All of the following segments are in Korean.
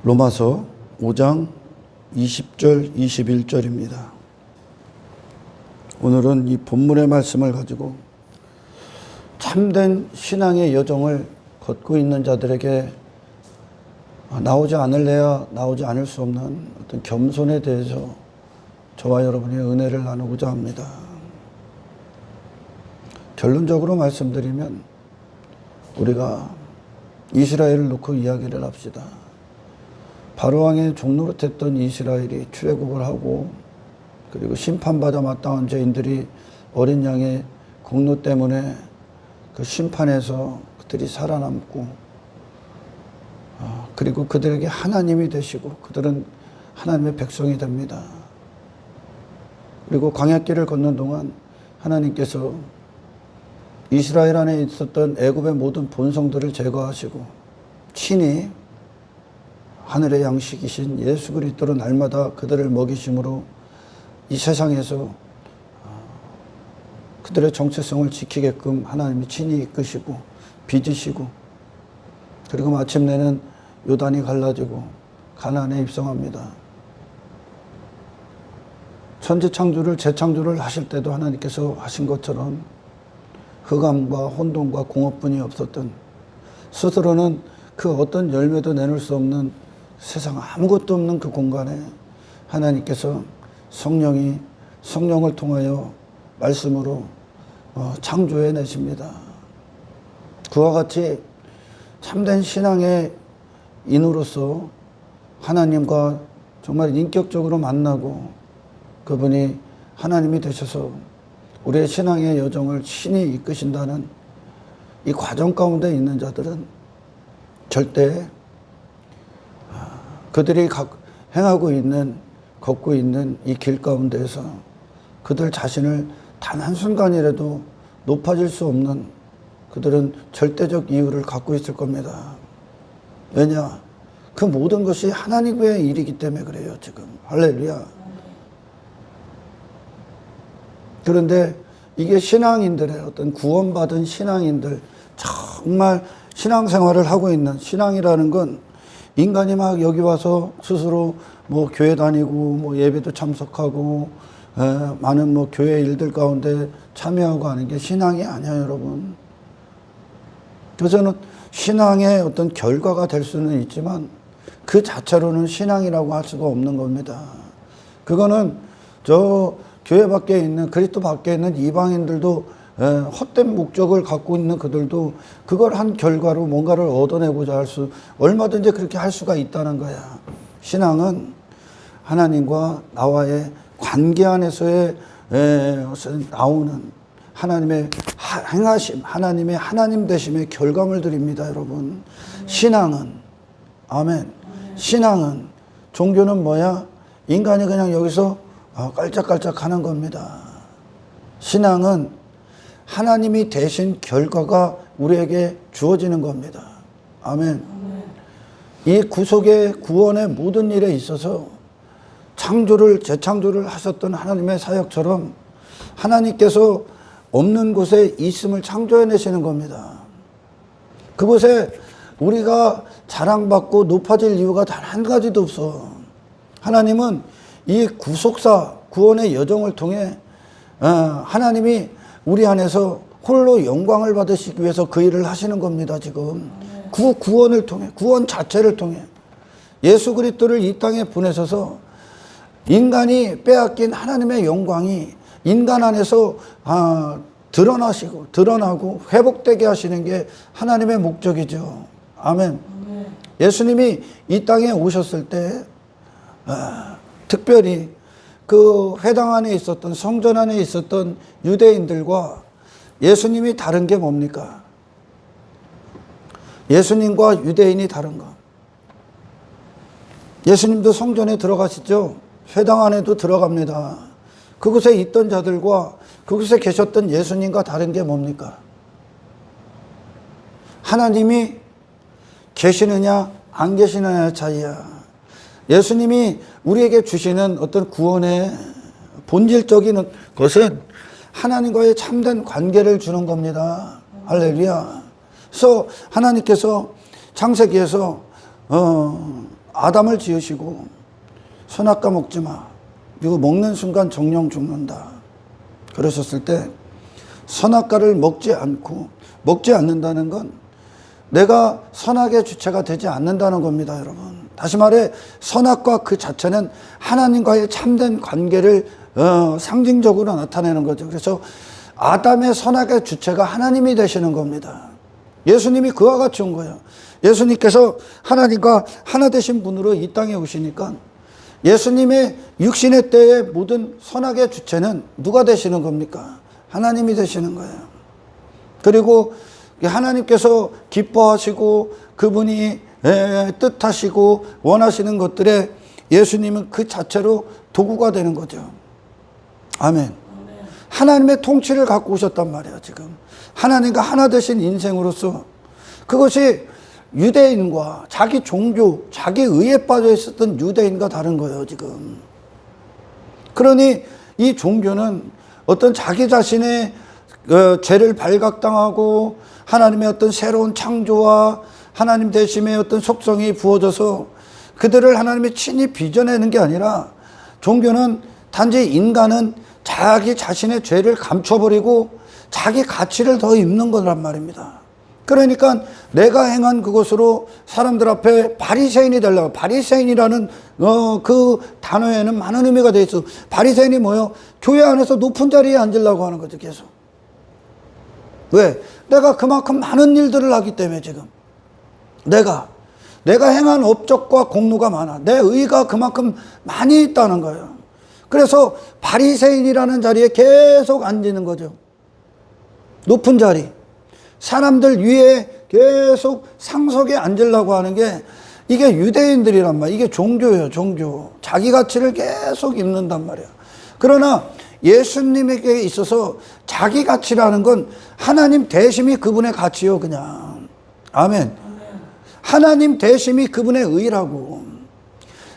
로마서 5장 20절 21절입니다. 오늘은 이 본문의 말씀을 가지고 참된 신앙의 여정을 걷고 있는 자들에게 나오지 않을래야 나오지 않을 수 없는 어떤 겸손에 대해서 저와 여러분의 은혜를 나누고자 합니다. 결론적으로 말씀드리면 우리가 이스라엘을 놓고 이야기를 합시다. 바로왕의 종노릇했던 이스라엘이 출애굽을 하고 그리고 심판받아 마땅한 죄인들이 어린 양의 공로 때문에 그 심판에서 그들이 살아남고 그리고 그들에게 하나님이 되시고 그들은 하나님의 백성이 됩니다. 그리고 광야길을 걷는 동안 하나님께서 이스라엘 안에 있었던 애굽의 모든 본성들을 제거하시고 친히 하늘의 양식이신 예수 그리스도로 날마다 그들을 먹이심으로 이 세상에서 그들의 정체성을 지키게끔 하나님이 친히 이끄시고 빚으시고 그리고 마침내는 요단이 갈라지고 가나안에 입성합니다. 천지 창조를 재창조를 하실 때도 하나님께서 하신 것처럼 흑암과 혼돈과 공업뿐이 없었던 스스로는 그 어떤 열매도 내놓을 수 없는 세상 아무것도 없는 그 공간에 하나님께서 성령을 통하여 말씀으로 창조해 내십니다. 그와 같이 참된 신앙의 인으로서 하나님과 정말 인격적으로 만나고 그분이 하나님이 되셔서 우리의 신앙의 여정을 친히 이끄신다는 이 과정 가운데 있는 자들은 절대 그들이 행하고 있는 걷고 있는 이 길 가운데에서 그들 자신을 단 한순간이라도 높아질 수 없는 그들은 절대적 이유를 갖고 있을 겁니다. 왜냐? 그 모든 것이 하나님의 일이기 때문에 그래요, 지금. 할렐루야. 그런데 이게 신앙인들의 어떤 구원받은 신앙인들, 정말 신앙생활을 하고 있는 신앙이라는 건 인간이 막 여기 와서 스스로 뭐 교회 다니고 뭐 예배도 참석하고 많은 뭐 교회 일들 가운데 참여하고 하는 게 신앙이 아니에요, 여러분. 그래서는 신앙의 어떤 결과가 될 수는 있지만 그 자체로는 신앙이라고 할 수가 없는 겁니다. 그거는 저 교회 밖에 있는 그리스도 밖에 있는 이방인들도 헛된 목적을 갖고 있는 그들도 그걸 한 결과로 뭔가를 얻어내고자 할 수 얼마든지 그렇게 할 수가 있다는 거야. 신앙은 하나님과 나와의 관계 안에서의 나오는 하나님의 행하심, 하나님의 하나님 되심의 결과물들입니다, 여러분. 신앙은 아멘. 신앙은 종교는 뭐야? 인간이 그냥 여기서 깔짝깔짝 하는 겁니다. 신앙은 하나님이 되신 결과가 우리에게 주어지는 겁니다. 아멘. 이 구속의 구원의 모든 일에 있어서 재창조를 하셨던 하나님의 사역처럼 하나님께서 없는 곳에 있음을 창조해내시는 겁니다. 그곳에 우리가 자랑받고 높아질 이유가 단 한 가지도 없어. 하나님은 이 구원의 여정을 통해 하나님이 우리 안에서 홀로 영광을 받으시기 위해서 그 일을 하시는 겁니다, 지금. 구원을 통해, 구원 자체를 통해. 예수 그리스도를 이 땅에 보내셔서 인간이 빼앗긴 하나님의 영광이 인간 안에서 드러나고 회복되게 하시는 게 하나님의 목적이죠. 아멘. 예수님이 이 땅에 오셨을 때 특별히 그 회당 안에 있었던 성전 안에 있었던 유대인들과 예수님이 다른 게 뭡니까? 예수님과 유대인이 다른 거. 예수님도 성전에 들어가시죠? 회당 안에도 들어갑니다. 그곳에 있던 자들과 그곳에 계셨던 예수님과 다른 게 뭡니까? 하나님이 계시느냐 안 계시느냐의 차이야. 예수님이 우리에게 주시는 어떤 구원의 본질적인 것은 하나님과의 참된 관계를 주는 겁니다. 할렐루야. 그래서 하나님께서 창세기에서 아담을 지으시고 선악과 먹지 마. 이거 먹는 순간 정령 죽는다. 그러셨을 때 선악과를 먹지 않는다는 건 내가 선악의 주체가 되지 않는다는 겁니다, 여러분. 다시 말해 선악과 그 자체는 하나님과의 참된 관계를 상징적으로 나타내는 거죠. 그래서 아담의 선악의 주체가 하나님이 되시는 겁니다. 예수님이 그와 같이 온 거예요. 예수님께서 하나님과 하나 되신 분으로 이 땅에 오시니까 예수님의 육신의 때의 모든 선악의 주체는 누가 되시는 겁니까? 하나님이 되시는 거예요. 그리고 하나님께서 기뻐하시고 그분이 뜻하시고 원하시는 것들에 예수님은 그 자체로 도구가 되는 거죠. 아멘. 하나님의 통치를 갖고 오셨단 말이에요, 지금. 하나님과 하나 되신 인생으로서 그것이 유대인과 자기 종교, 자기 의에 빠져 있었던 유대인과 다른 거예요, 지금. 그러니 이 종교는 어떤 자기 자신의 죄를 발각당하고 하나님의 어떤 새로운 창조와 하나님 되심의 어떤 속성이 부어져서 그들을 하나님이 친히 빚어내는 게 아니라 종교는 단지 인간은 자기 자신의 죄를 감춰버리고 자기 가치를 더 입는 거란 말입니다. 그러니까 내가 행한 그것으로 사람들 앞에 바리새인이 되려고, 바리새인이라는 그 단어에는 많은 의미가 돼 있어. 바리새인이 뭐예요? 교회 안에서 높은 자리에 앉으려고 하는 거죠, 계속. 왜? 내가 그만큼 많은 일들을 하기 때문에 지금. 내가 행한 업적과 공로가 많아. 내 의가 그만큼 많이 있다는 거예요. 그래서 바리새인이라는 자리에 계속 앉는 거죠. 높은 자리. 사람들 위에 계속 상석에 앉으려고 하는 게 이게 유대인들이란 말이에요. 이게 종교예요, 종교. 자기 가치를 계속 입는단 말이에요. 그러나 예수님에게 있어서 자기 가치라는 건 하나님 대심이 그분의 가치요, 그냥. 아멘. 하나님 대심이 그분의 의라고.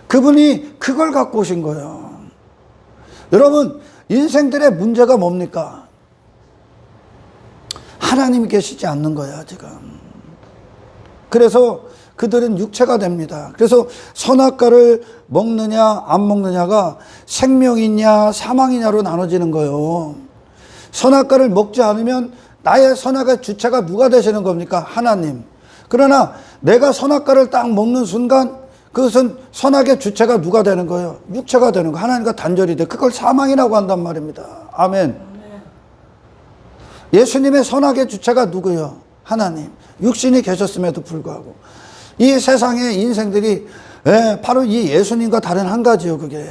그분이 그걸 갖고 오신 거예요. 여러분, 인생들의 문제가 뭡니까? 하나님이 계시지 않는 거야, 지금. 그래서 그들은 육체가 됩니다. 그래서 선악과를 먹느냐 안 먹느냐가 생명이냐 사망이냐로 나눠지는 거예요. 선악과를 먹지 않으면 나의 선악의 주체가 누가 되시는 겁니까? 하나님. 그러나 내가 선악과를 딱 먹는 순간 그것은 선악의 주체가 누가 되는 거예요? 육체가 되는 거예요. 하나님과 단절이 돼. 그걸 사망이라고 한단 말입니다. 아멘. 예수님의 선악의 주체가 누구예요? 하나님. 육신이 계셨음에도 불구하고 이 세상의 인생들이 바로 이 예수님과 다른 한 가지요. 그게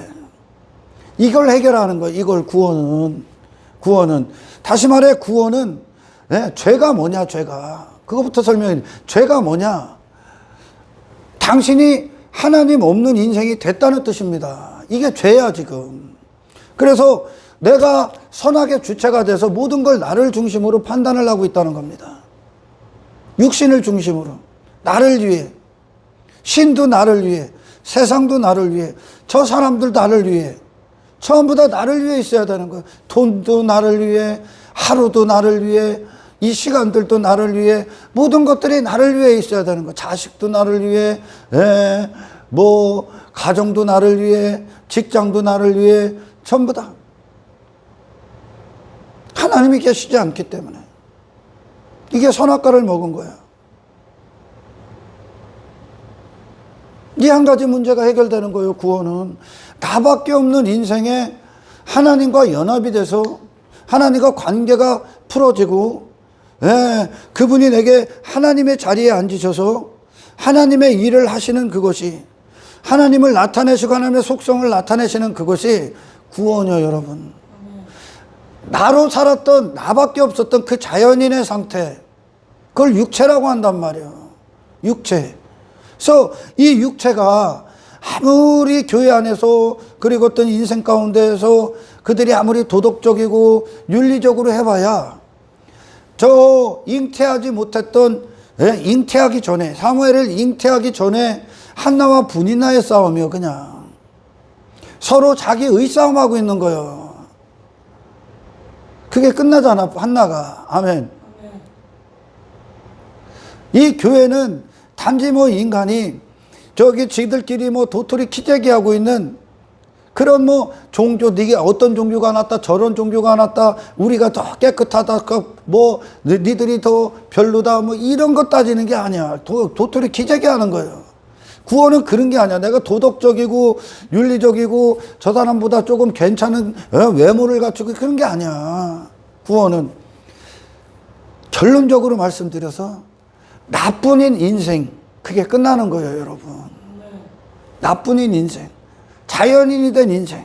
이걸 해결하는 거예요. 이걸 구원은 다시 말해 구원은 죄가 뭐냐? 죄가 그거부터 설명해. 죄가 뭐냐? 당신이 하나님 없는 인생이 됐다는 뜻입니다. 이게 죄야, 지금. 그래서 내가 선악의 주체가 돼서 모든 걸 나를 중심으로 판단을 하고 있다는 겁니다. 육신을 중심으로. 나를 위해. 신도 나를 위해. 세상도 나를 위해. 저 사람들도 나를 위해. 전부 다 나를 위해 있어야 되는 거예요. 돈도 나를 위해. 하루도 나를 위해. 이 시간들도 나를 위해. 모든 것들이 나를 위해 있어야 되는 거예요. 자식도 나를 위해. 가정도 나를 위해. 직장도 나를 위해. 전부 다. 하나님이 계시지 않기 때문에. 이게 선악과를 먹은 거예요. 이 한 가지 문제가 해결되는 거예요, 구원은. 나밖에 없는 인생에 하나님과 연합이 돼서 하나님과 관계가 풀어지고, 그분이 내게 하나님의 자리에 앉으셔서 하나님의 일을 하시는 그것이, 하나님을 나타내시고 하나님의 속성을 나타내시는 그것이 구원이에요, 여러분. 나로 살았던, 나밖에 없었던 그 자연인의 상태, 그걸 육체라고 한단 말이에요. 육체. 그래서 이 육체가 아무리 교회 안에서 그리고 어떤 인생 가운데에서 그들이 아무리 도덕적이고 윤리적으로 해봐야 저 잉태하지 못했던, 잉태하기 전에, 사무엘을 잉태하기 전에 한나와 분이나의 싸움이요, 그냥. 서로 자기 의싸움하고 있는 거예요. 그게 끝나잖아, 한나가. 아멘. 이 교회는 단지 인간이 저기 지들끼리 뭐 도토리 키재기 하고 있는 그런 뭐 종교, 네가 어떤 종교가 낫다, 저런 종교가 낫다, 우리가 더 깨끗하다, 뭐 니들이 더 별로다, 뭐 이런 거 따지는 게 아니야. 도토리 키재기 하는 거예요. 구원은 그런 게 아니야. 내가 도덕적이고 윤리적이고 저 사람보다 조금 괜찮은 외모를 갖추고 그런 게 아니야. 구원은 결론적으로 말씀드려서 나뿐인 인생, 그게 끝나는 거예요, 여러분. 나뿐인 인생, 자연인이 된 인생,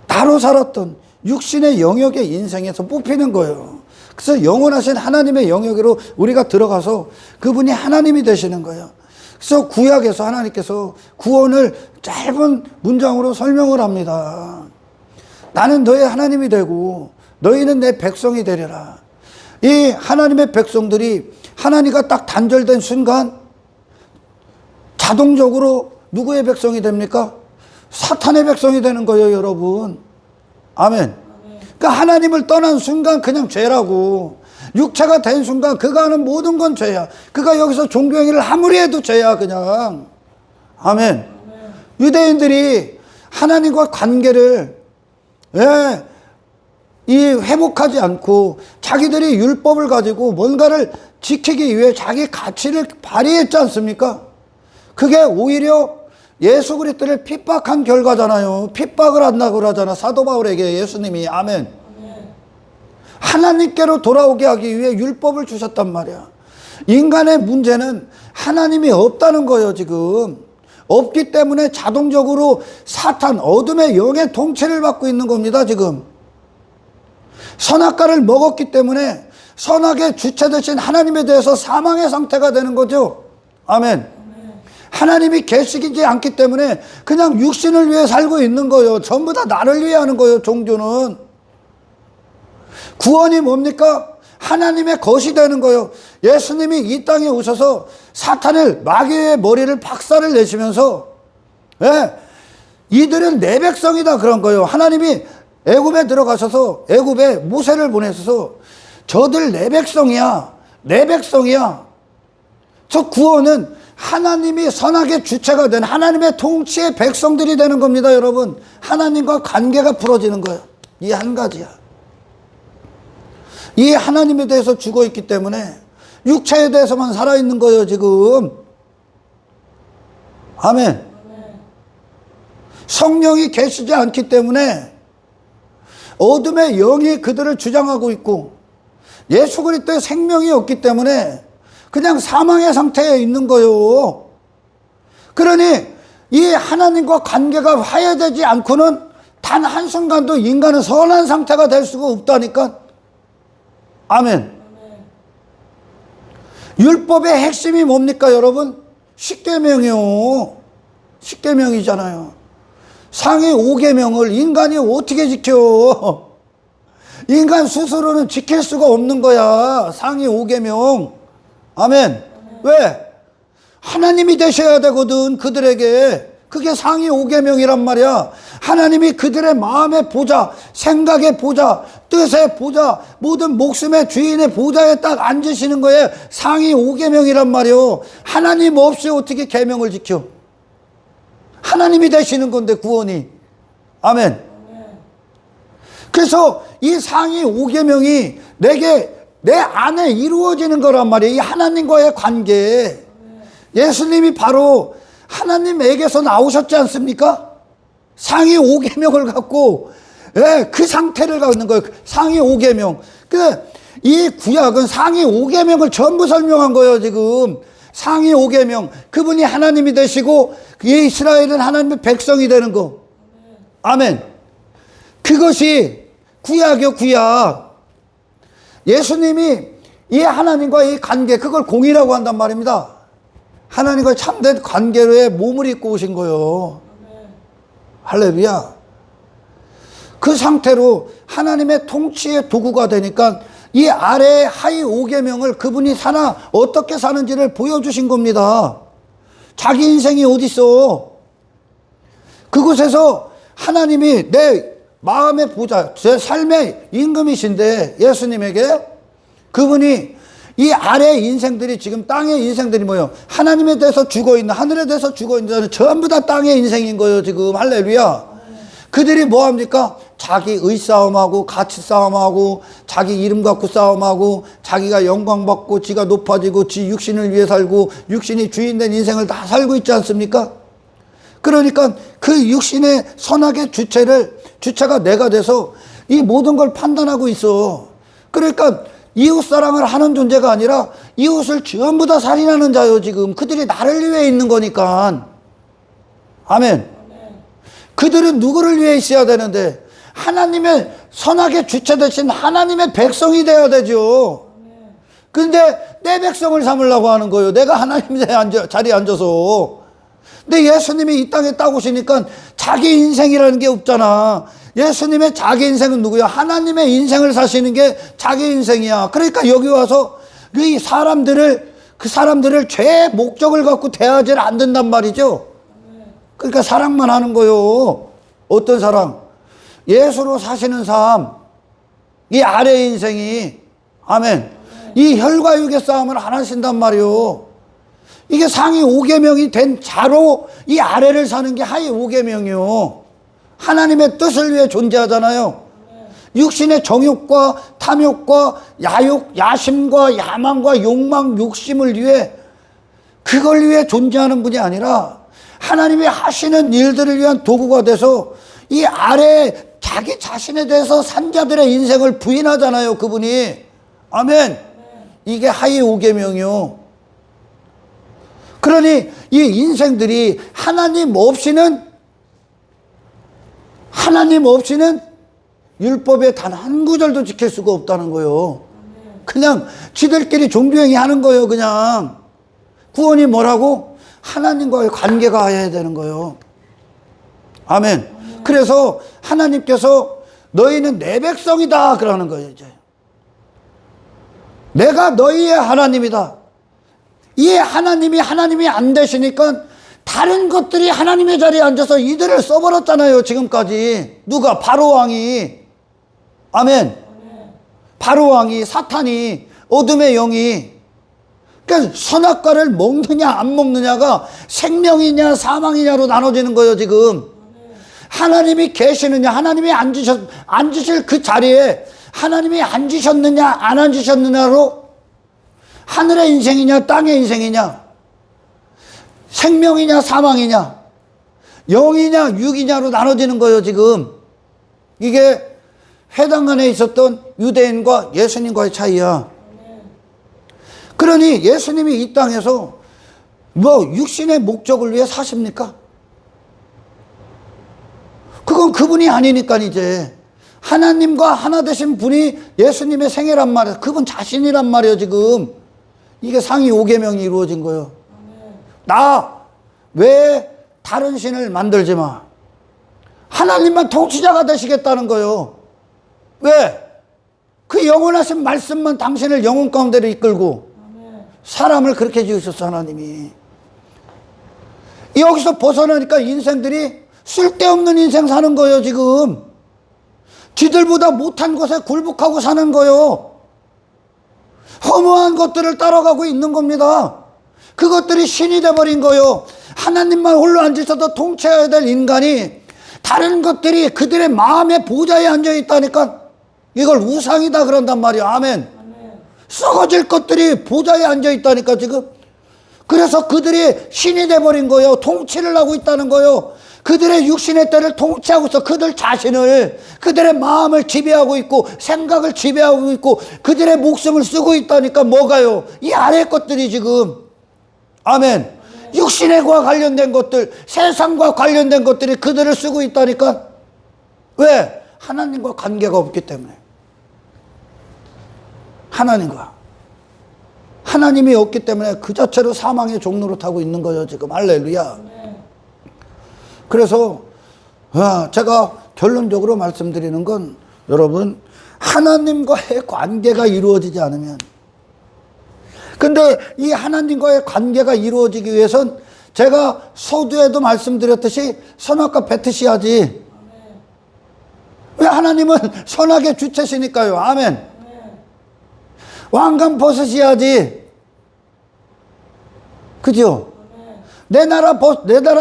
나로 살았던 육신의 영역의 인생에서 뽑히는 거예요. 그래서 영원하신 하나님의 영역으로 우리가 들어가서 그분이 하나님이 되시는 거예요. 그래서 구약에서 하나님께서 구원을 짧은 문장으로 설명을 합니다. 나는 너의 하나님이 되고 너희는 내 백성이 되리라. 이 하나님의 백성들이 하나님과 딱 단절된 순간 자동적으로 누구의 백성이 됩니까? 사탄의 백성이 되는 거예요, 여러분. 아멘. 그러니까 하나님을 떠난 순간 그냥 죄라고. 육체가 된 순간 그가 하는 모든 건 죄야. 그가 여기서 종교행위를 아무리 해도 죄야, 그냥. 아멘. 유대인들이 하나님과 관계를 이 회복하지 않고 자기들이 율법을 가지고 뭔가를 지키기 위해 자기 가치를 발휘했지 않습니까? 그게 오히려 예수 그리스도를 핍박한 결과잖아요. 핍박을 한다고 그러잖아, 사도 바울에게 예수님이. 아멘. 하나님께로 돌아오게 하기 위해 율법을 주셨단 말이야. 인간의 문제는 하나님이 없다는 거예요, 지금. 없기 때문에 자동적으로 사탄, 어둠의 영의 통치를 받고 있는 겁니다, 지금. 선악과를 먹었기 때문에 선악의 주체 되신 하나님에 대해서 사망의 상태가 되는 거죠. 아멘. 하나님이 계시지 않기 때문에 그냥 육신을 위해 살고 있는 거예요. 전부 다 나를 위해 하는 거예요, 종교는. 구원이 뭡니까? 하나님의 것이 되는 거예요. 예수님이 이 땅에 오셔서 사탄을, 마귀의 머리를 박살을 내시면서 이들은 내 백성이다 그런 거예요. 하나님이 애굽에 들어가셔서 애굽에 모세를 보내셔서 저들 내 백성이야, 내 백성이야. 저 구원은 하나님이 선악의 주체가 된 하나님의 통치의 백성들이 되는 겁니다, 여러분. 하나님과 관계가 풀어지는 거예요. 이 한 가지야. 이 하나님에 대해서 죽어 있기 때문에 육체에 대해서만 살아있는 거예요, 지금. 아멘. 성령이 계시지 않기 때문에 어둠의 영이 그들을 주장하고 있고 예수 그리스도의 생명이 없기 때문에 그냥 사망의 상태에 있는 거예요. 그러니 이 하나님과 관계가 화해되지 않고는 단 한순간도 인간은 선한 상태가 될 수가 없다니까. 아멘. 율법의 핵심이 뭡니까, 여러분? 십계명이요. 십계명이잖아요. 상위 5계명을 인간이 어떻게 지켜? 인간 스스로는 지킬 수가 없는 거야, 상위 5계명. 아멘. 왜? 하나님이 되셔야 되거든, 그들에게. 그게 상위 5계명이란 말이야. 하나님이 그들의 마음의 보좌, 생각의 보좌, 뜻의 보좌, 모든 목숨의 주인의 보좌에 딱 앉으시는 거에 상위 5계명이란 말이요. 하나님 없이 어떻게 계명을 지켜? 하나님이 되시는 건데, 구원이. 아멘. 그래서 이 상위 5계명이 내 안에 이루어지는 거란 말이에요. 이 하나님과의 관계. 예수님이 바로 하나님에게서 나오셨지 않습니까? 상위 5계명을 갖고 그 상태를 갖는 거예요. 상위 5계명. 이 구약은 상위 5계명을 전부 설명한 거예요, 지금. 상위 5계명. 그분이 하나님이 되시고 이스라엘은 하나님의 백성이 되는 거. 아멘. 그것이 구약이요, 구약. 예수님이 이 하나님과 이 관계, 그걸 공의라고 한단 말입니다. 하나님과 참된 관계로의 몸을 입고 오신 거예요. 할렐루야. 그 상태로 하나님의 통치의 도구가 되니까 이 아래 하위 5계명을 그분이 어떻게 사는지를 보여주신 겁니다. 자기 인생이 어디 있어? 그곳에서 하나님이 내 마음의 보좌, 제 삶의 임금이신데, 예수님에게 그분이 이 아래 인생들이 지금 땅의 인생들이 뭐예요? 하나님에 대해서 죽어있는, 하늘에 대해서 죽어있는 전부 다 땅의 인생인 거예요 지금. 할렐루야. 그들이 뭐합니까? 자기의 싸움하고 가치 싸움하고 자기 이름 갖고 싸움하고 자기가 영광받고 지가 높아지고 지 육신을 위해 살고 육신이 주인된 인생을 다 살고 있지 않습니까? 그러니까 그 육신의 선악의 주체가 내가 돼서 이 모든 걸 판단하고 있어. 그러니까 이웃사랑을 하는 존재가 아니라 이웃을 전부 다 살인하는 자요 지금. 그들이 나를 위해 있는 거니까. 아멘. 그들은 누구를 위해 있어야 되는데 하나님의 선악의 주체 대신 하나님의 백성이 되어야 되죠. 근데 내 백성을 삼으려고 하는 거예요. 내가 하나님의 자리에 앉아서. 근데 예수님이 이 땅에 딱 오시니까 자기 인생이라는 게 없잖아. 예수님의 자기 인생은 누구야? 하나님의 인생을 사시는 게 자기 인생이야. 그러니까 여기 와서 그 사람들을 죄의 목적을 갖고 대하지 않는단 말이죠. 그러니까 사랑만 하는 거요. 어떤 사랑? 예수로 사시는 삶. 이 아래 인생이. 아멘. 이 혈과 육의 싸움을 안 하신단 말이요. 이게 상위 5계명이 된 자로 이 아래를 사는 게 하위 5계명이요. 하나님의 뜻을 위해 존재하잖아요. 육신의 정욕과 탐욕과 야욕, 야심과 야망과 욕망, 욕심을 위해 그걸 위해 존재하는 분이 아니라 하나님이 하시는 일들을 위한 도구가 돼서 이 아래 자기 자신에 대해서 산자들의 인생을 부인하잖아요. 그분이. 아멘. 이게 하위 5계명이요. 그러니 이 인생들이 하나님 없이는 율법의 단 한 구절도 지킬 수가 없다는 거예요. 그냥 지들끼리 종교행위 하는 거예요. 그냥. 구원이 뭐라고? 하나님과의 관계가 해야 되는 거예요. 아멘. 그래서 하나님께서 너희는 내 백성이다 그러는 거예요. 이제 내가 너희의 하나님이다. 이 하나님이 안 되시니까 다른 것들이 하나님의 자리에 앉아서 이들을 써버렸잖아요. 지금까지. 누가? 바로왕이. 아멘. 바로왕이, 사탄이, 어둠의 영이. 그러니까 선악과를 먹느냐 안 먹느냐가 생명이냐 사망이냐로 나눠지는 거예요 지금. 하나님이 계시느냐, 하나님이 앉으실 그 자리에 하나님이 앉으셨느냐 안 앉으셨느냐로 하늘의 인생이냐 땅의 인생이냐, 생명이냐 사망이냐, 영이냐 육이냐로 나눠지는 거예요 지금. 이게 회당간에 있었던 유대인과 예수님과의 차이야. 그러니 예수님이 이 땅에서 뭐 육신의 목적을 위해 사십니까? 그건 그분이 아니니까. 이제 하나님과 하나 되신 분이 예수님의 생애란 말이에요. 그분 자신이란 말이에요 지금. 이게 상위 5계명이 이루어진 거예요. 나 왜 다른 신을 만들지 마. 하나님만 통치자가 되시겠다는 거예요. 왜? 그 영원하신 말씀만 당신을 영혼 가운데로 이끌고 사람을 그렇게 지으셨어 하나님이. 여기서 벗어나니까 인생들이 쓸데없는 인생 사는 거예요 지금. 지들보다 못한 것에 굴복하고 사는 거예요. 허무한 것들을 따라가고 있는 겁니다. 그것들이 신이 돼버린 거예요. 하나님만 홀로 앉으셔도 통치해야 될 인간이 다른 것들이 그들의 마음의 보좌에 앉아있다니까 이걸 우상이다 그런단 말이에요. 아멘. 썩어질 것들이 보좌에 앉아있다니까 지금. 그래서 그들이 신이 돼버린 거예요. 통치를 하고 있다는 거예요. 그들의 육신의 때를 통치하고 있어. 그들 자신을, 그들의 마음을 지배하고 있고 생각을 지배하고 있고 그들의 목숨을 쓰고 있다니까. 뭐가요? 이 아래 것들이 지금. 아멘. 육신과 관련된 것들, 세상과 관련된 것들이 그들을 쓰고 있다니까. 왜? 하나님과 관계가 없기 때문에. 하나님이 없기 때문에 그 자체로 사망의 종로로 타고 있는 거예요 지금. 할렐루야. 그래서 제가 결론적으로 말씀드리는 건, 여러분, 하나님과의 관계가 이루어지지 않으면, 근데 이 하나님과의 관계가 이루어지기 위해선 제가 서두에도 말씀드렸듯이 선악과 배트시하지. 왜? 하나님은 선악의 주체시니까요. 아멘. 왕관 벗으셔야지. 그죠? 내 나라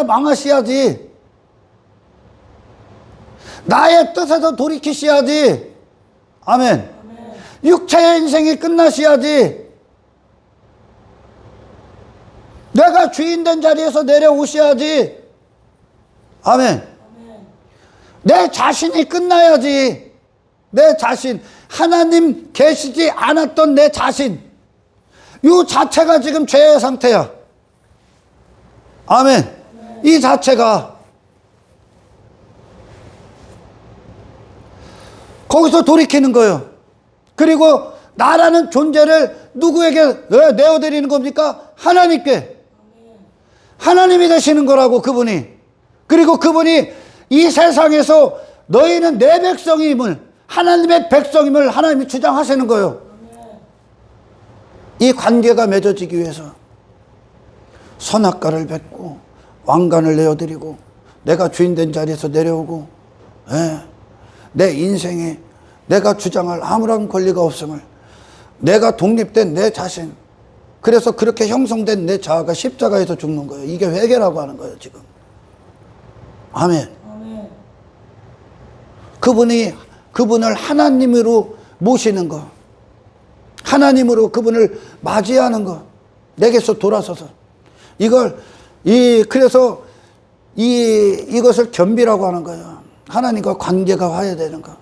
망하셔야지. 나의 뜻에서 돌이키셔야지. 아멘. 육체의 인생이 끝나셔야지. 내가 주인 된 자리에서 내려오셔야지. 아멘. 내 자신이 끝나야지. 내 자신, 하나님 계시지 않았던 내 자신, 이 자체가 지금 죄의 상태야. 아멘. 이 자체가 거기서 돌이키는 거예요. 그리고 나라는 존재를 누구에게 내어드리는 겁니까? 하나님께. 하나님이 되시는 거라고, 그분이. 그리고 그분이 이 세상에서 너희는 내 백성임을, 하나님의 백성임을 하나님이 주장하시는 거예요. 이 관계가 맺어지기 위해서 선악과를 뱉고 왕관을 내어드리고 내가 주인 된 자리에서 내려오고, 내 인생에 내가 주장할 아무런 권리가 없음을, 내가 독립된 내 자신, 그래서 그렇게 형성된 내 자아가 십자가에서 죽는 거예요. 이게 회개라고 하는 거예요, 지금. 아멘. 그분을 하나님으로 모시는 거, 하나님으로 그분을 맞이하는 거, 내게서 돌아서서 그래서 이것을 겸비라고 하는 거예요. 하나님과 관계가 와야 되는 거.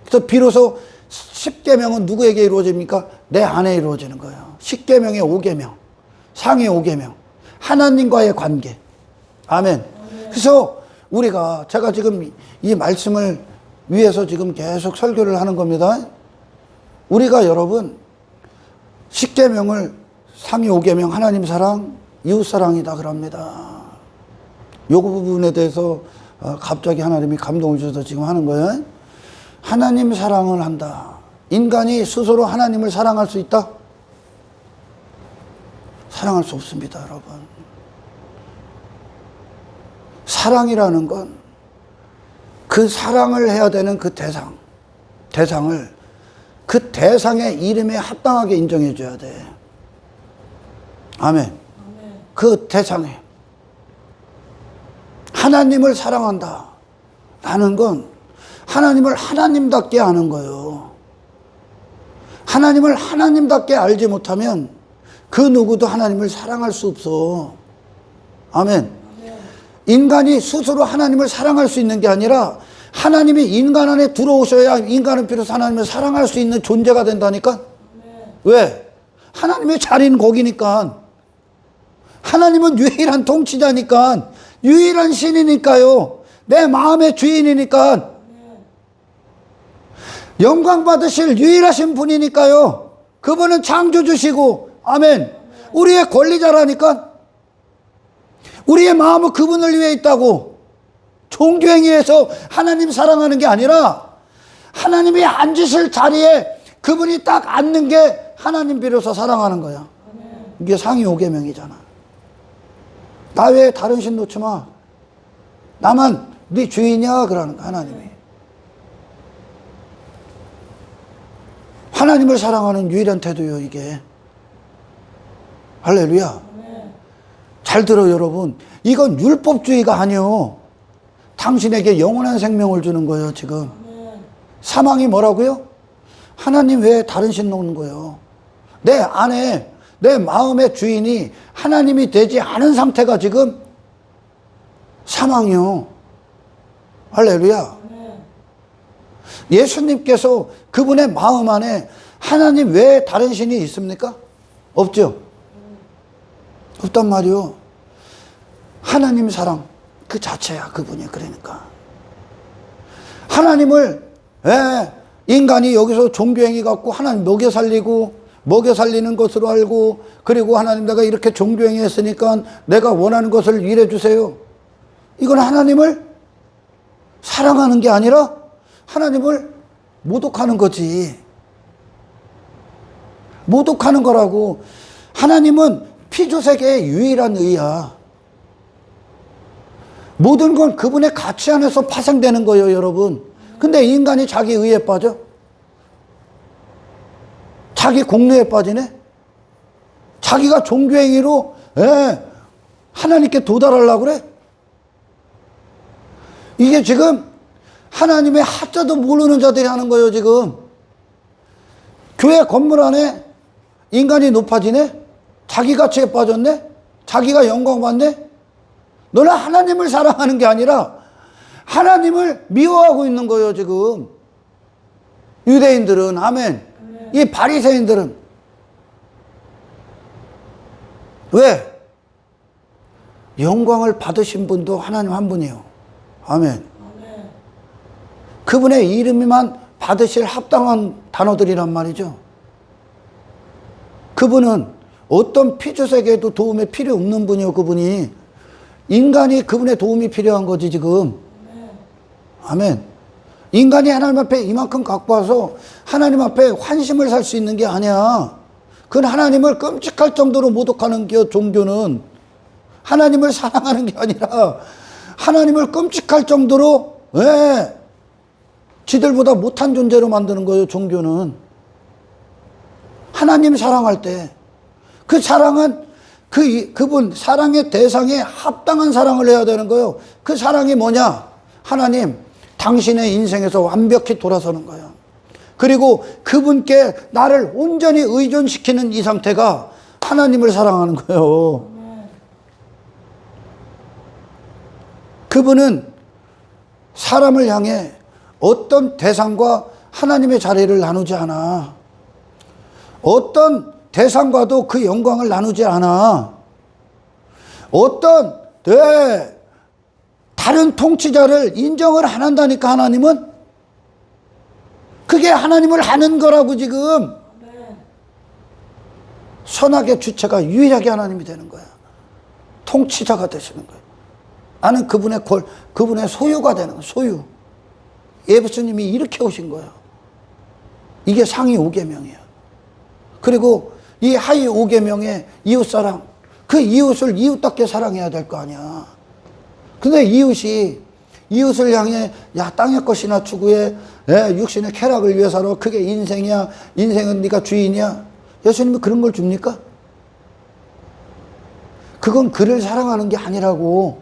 그래서 비로소 10계명은 누구에게 이루어집니까? 내 안에 이루어지는 거예요. 10계명의 5계명, 상위 5계명, 하나님과의 관계. 아멘. 그래서 제가 지금 이 말씀을 위해서 지금 계속 설교를 하는 겁니다. 우리가 여러분 10계명을 상위 5계명, 하나님 사랑, 이웃 사랑이다 그럽니다. 요 부분에 대해서 갑자기 하나님이 감동을 주셔서 지금 하는 거예요. 하나님 사랑을 한다. 인간이 스스로 하나님을 사랑할 수 있다? 사랑할 수 없습니다, 여러분. 사랑이라는 건 그 사랑을 해야 되는 그 대상을 그 대상의 이름에 합당하게 인정해 줘야 돼. 아멘. 그 대상에 하나님을 사랑한다 라는 건 하나님을 하나님답게 아는 거예요. 하나님을 하나님답게 알지 못하면 그 누구도 하나님을 사랑할 수 없어. 아멘. 인간이 스스로 하나님을 사랑할 수 있는 게 아니라 하나님이 인간 안에 들어오셔야 인간은 비로소 하나님을 사랑할 수 있는 존재가 된다니까. 왜? 하나님의 자리는 거기니까. 하나님은 유일한 통치자니까, 유일한 신이니까요. 내 마음의 주인이니까, 영광 받으실 유일하신 분이니까요. 그분은 창조주시고, 아멘. 우리의 권리자라니까. 우리의 마음은 그분을 위해 있다고. 종교행위에서 하나님 사랑하는 게 아니라 하나님이 앉으실 자리에 그분이 딱 앉는 게 하나님 비로소 사랑하는 거야. 이게 상위 5계명이잖아. 나 외에 다른 신 놓지 마. 나만 네 주인이야 그러는 거야, 하나님이. 하나님을 사랑하는 유일한 태도요, 이게. 할렐루야. 잘 들어, 여러분. 이건 율법주의가 아니요. 당신에게 영원한 생명을 주는 거예요, 지금. 사망이 뭐라고요? 하나님 외에 다른 신 놓는 거예요. 내 안에, 내 마음의 주인이 하나님이 되지 않은 상태가 지금 사망이요. 할렐루야. 예수님께서 그분의 마음 안에 하나님 외에 다른 신이 있습니까? 없죠? 없단 말이요. 하나님 사랑 그 자체야, 그분이. 그러니까 하나님을 인간이 여기서 종교행위 갖고 하나님 먹여 살리는 것으로 알고, 그리고 하나님 내가 이렇게 종교행위 했으니까 내가 원하는 것을 일해 주세요. 이건 하나님을 사랑하는 게 아니라 하나님을 모독하는 거지. 모독하는 거라고. 하나님은 피조세계의 유일한 의야. 모든 건 그분의 가치 안에서 파생되는 거예요, 여러분. 근데 인간이 자기 의에 빠져. 자기 공로에 빠지네? 자기가 종교행위로 하나님께 도달하려고 그래? 이게 지금 하나님의 하자도 모르는 자들이 하는 거예요, 지금. 교회 건물 안에 인간이 높아지네? 자기 가치에 빠졌네? 자기가 영광 받네? 너는 하나님을 사랑하는 게 아니라 하나님을 미워하고 있는 거예요, 지금. 유대인들은, 아멘. 이 바리새인들은. 왜? 영광을 받으신 분도 하나님 한 분이에요. 아멘. 그분의 이름이만 받으실 합당한 단어들이란 말이죠. 그분은 어떤 피주색에도 도움이 필요 없는 분이요, 그분이. 인간이 그분의 도움이 필요한 거지, 지금. 아멘. 인간이 하나님 앞에 이만큼 갖고 와서 하나님 앞에 환심을 살 수 있는 게 아니야. 그건 하나님을 끔찍할 정도로 모독하는 게 종교는. 하나님을 사랑하는 게 아니라 하나님을 끔찍할 정도로 지들보다 못한 존재로 만드는 거예요, 종교는. 하나님 사랑할 때 그 사랑은 그분 사랑의 대상에 합당한 사랑을 해야 되는 거예요. 그 사랑이 뭐냐? 하나님, 당신의 인생에서 완벽히 돌아서는 거예요. 그리고 그분께 나를 온전히 의존시키는 이 상태가 하나님을 사랑하는 거예요. 그분은 사람을 향해 어떤 대상과 하나님의 자리를 나누지 않아. 어떤 대상과도 그 영광을 나누지 않아. 어떤 다른 통치자를 인정을 안 한다니까, 하나님은. 그게 하나님을 아는 거라고, 지금. 선악의 주체가 유일하게 하나님이 되는 거야. 통치자가 되시는 거예요. 나는 그분의 소유가 되는 거예요, 소유. 예수님이 이렇게 오신 거예요. 이게 상위 5계명이에요. 그리고 이 하위 5계명의 이웃사랑, 그 이웃을 이웃답게 사랑해야 될 거 아니야. 근데 이웃을 향해 야, 땅의 것이나 추구해, 육신의 쾌락을 위해 살아, 그게 인생이야, 인생은 네가 주인이야. 예수님이 그런 걸 줍니까? 그건 그를 사랑하는 게 아니라고.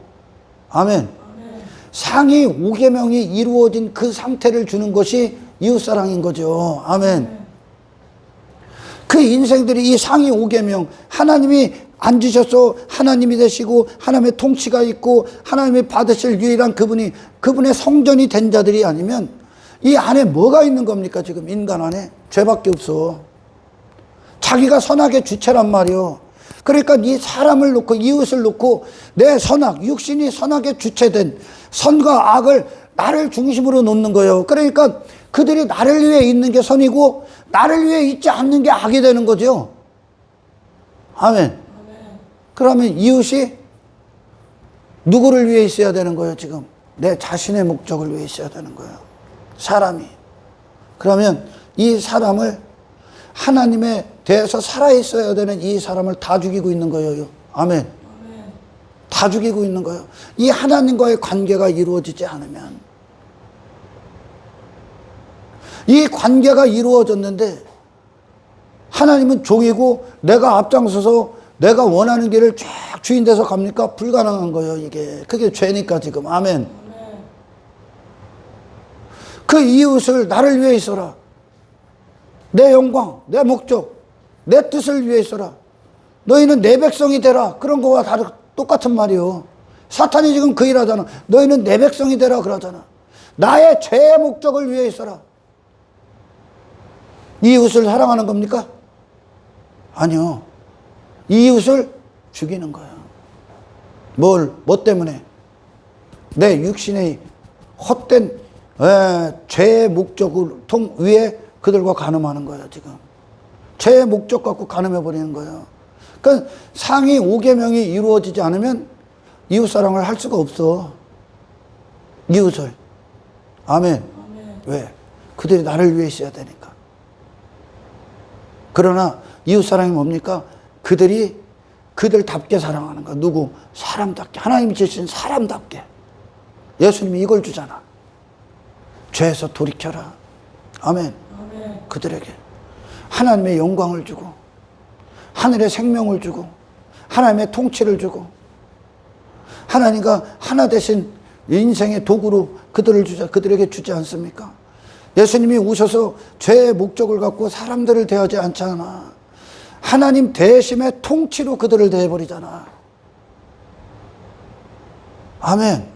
아멘. 상위 5계명이 이루어진 그 상태를 주는 것이 이웃사랑인 거죠. 아멘. 그 인생들이 이 상위 5계명, 하나님이 앉으셔서 하나님이 되시고 하나님의 통치가 있고 하나님이 받으실 유일한 그분의 성전이 된 자들이 아니면 이 안에 뭐가 있는 겁니까? 지금 인간 안에 죄밖에 없어. 자기가 선악의 주체란 말이요. 그러니까 이 사람을 놓고, 이웃을 놓고 내 선악, 육신이 선악의 주체된 선과 악을 나를 중심으로 놓는 거예요. 그러니까 그들이 나를 위해 있는 게 선이고 나를 위해 있지 않는 게 악이 되는 거죠. 아멘. 그러면 이웃이 누구를 위해 있어야 되는 거예요, 지금? 내 자신의 목적을 위해 있어야 되는 거예요. 사람이. 그러면 이 사람을 하나님에 대해서 살아있어야 되는 이 사람을 다 죽이고 있는 거예요. 아멘. 다 죽이고 있는 거예요. 이 하나님과의 관계가 이루어지지 않으면. 이 관계가 이루어졌는데 하나님은 종이고 내가 앞장서서 내가 원하는 길을 쫙 주인 돼서 갑니까? 불가능한 거예요, 이게. 그게 죄니까 지금. 아멘. 그 이웃을 나를 위해 있어라. 내 영광, 내 목적, 내 뜻을 위해 있어라. 너희는 내 백성이 되라. 그런 거와 똑같은 말이요. 사탄이 지금 그 일 하잖아. 너희는 내 백성이 되라 그러잖아. 나의 죄의 목적을 위해 있어라. 이웃을 사랑하는 겁니까? 아니요. 이웃을 죽이는 거예요. 뭐 때문에? 내 육신의 헛된 죄의 목적을 위해 그들과 간음하는 거예요, 지금. 죄의 목적 갖고 간음해버리는 거예요. 그러니까 상위 5계명이 이루어지지 않으면 이웃사랑을 할 수가 없어. 이웃을. 아멘. 왜? 그들이 나를 위해 있어야 되니까. 그러나 이웃사랑이 뭡니까? 그들답게 사랑하는 거야. 누구? 사람답게. 하나님이 주신 사람답게. 예수님이 이걸 주잖아. 죄에서 돌이켜라. 아멘. 그들에게. 하나님의 영광을 주고 하늘의 생명을 주고 하나님의 통치를 주고 하나님과 하나 되신 인생의 도구로 그들에게 주지 않습니까? 예수님이 오셔서 죄의 목적을 갖고 사람들을 대하지 않잖아. 하나님 대심의 통치로 그들을 대해버리잖아. 아멘.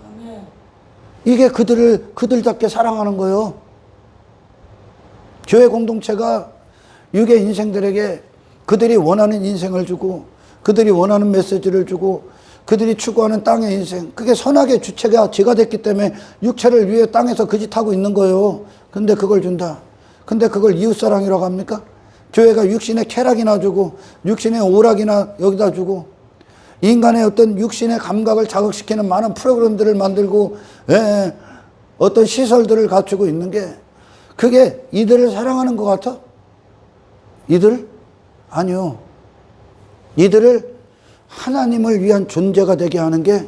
이게 그들답게 사랑하는 거예요. 교회 공동체가 육의 인생들에게 그들이 원하는 인생을 주고 그들이 원하는 메시지를 주고 그들이 추구하는 땅의 인생, 그게 선악의 주체가 지가 됐기 때문에 육체를 위해 땅에서 그 짓 하고 있는 거예요. 근데 그걸 준다. 근데 그걸 이웃사랑이라고 합니까? 교회가 육신의 쾌락이나 주고 육신의 오락이나 여기다 주고 인간의 어떤 육신의 감각을 자극시키는 많은 프로그램들을 만들고 어떤 시설들을 갖추고 있는 게 그게 이들을 사랑하는 것 같아? 이들? 아니요. 이들을 하나님을 위한 존재가 되게 하는 게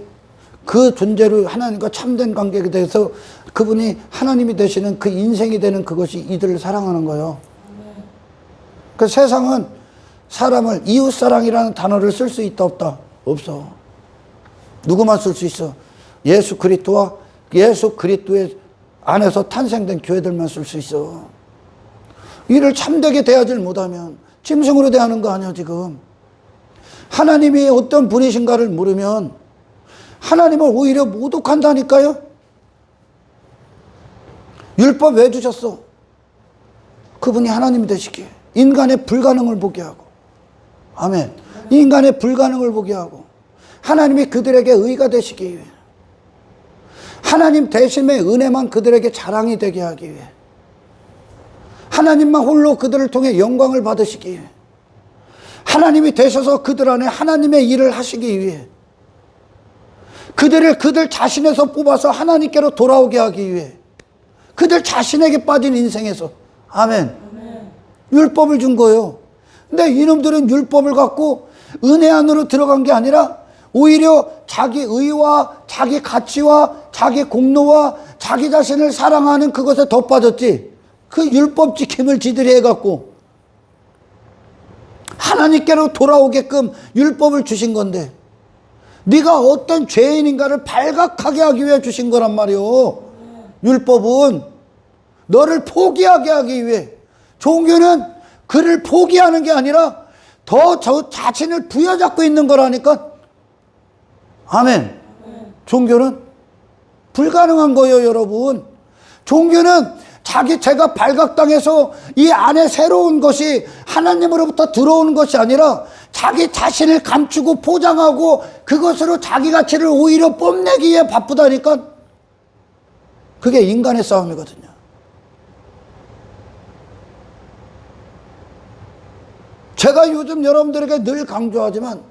그 존재로 하나님과 참된 관계에 대해서 그분이 하나님이 되시는 그 인생이 되는 그것이 이들을 사랑하는 거예요. 그 세상은 사람을 이웃사랑이라는 단어를 쓸 수 있다 없다? 없어. 누구만 쓸 수 있어? 예수 그리스도와 예수 그리스도의 안에서 탄생된 교회들만 쓸 수 있어. 이를 참되게 대하지 못하면 짐승으로 대하는 거 아니야 지금. 하나님이 어떤 분이신가를 모르면 하나님을 오히려 모독한다니까요. 율법 왜 주셨어? 그분이 하나님이 되시기에 인간의 불가능을 보게 하고, 아멘. 인간의 불가능을 보게 하고 하나님이 그들에게 의가 되시기 위해, 하나님 대신의 은혜만 그들에게 자랑이 되게 하기 위해, 하나님만 홀로 그들을 통해 영광을 받으시기 위해, 하나님이 되셔서 그들 안에 하나님의 일을 하시기 위해, 그들 자신에서 뽑아서 하나님께로 돌아오게 하기 위해, 그들 자신에게 빠진 인생에서, 아멘. 율법을 준 거예요. 근데 이놈들은 율법을 갖고 은혜 안으로 들어간 게 아니라 오히려 자기 의와 자기 가치와 자기 공로와 자기 자신을 사랑하는 그것에 더 빠졌지. 그 율법 지킴을 지들이 해갖고 하나님께로 돌아오게끔 율법을 주신 건데, 네가 어떤 죄인인가를 발각하게 하기 위해 주신 거란 말이요. 율법은 너를 포기하게 하기 위해. 종교는 그를 포기하는 게 아니라 더 저 자신을 부여잡고 있는 거라니까. 아멘. 종교는 불가능한 거예요, 여러분. 종교는 자기 죄가 발각당해서 이 안에 새로운 것이 하나님으로부터 들어오는 것이 아니라 자기 자신을 감추고 포장하고 그것으로 자기 가치를 오히려 뽐내기 위해 바쁘다니까. 그게 인간의 싸움이거든요. 제가 요즘 여러분들에게 늘 강조하지만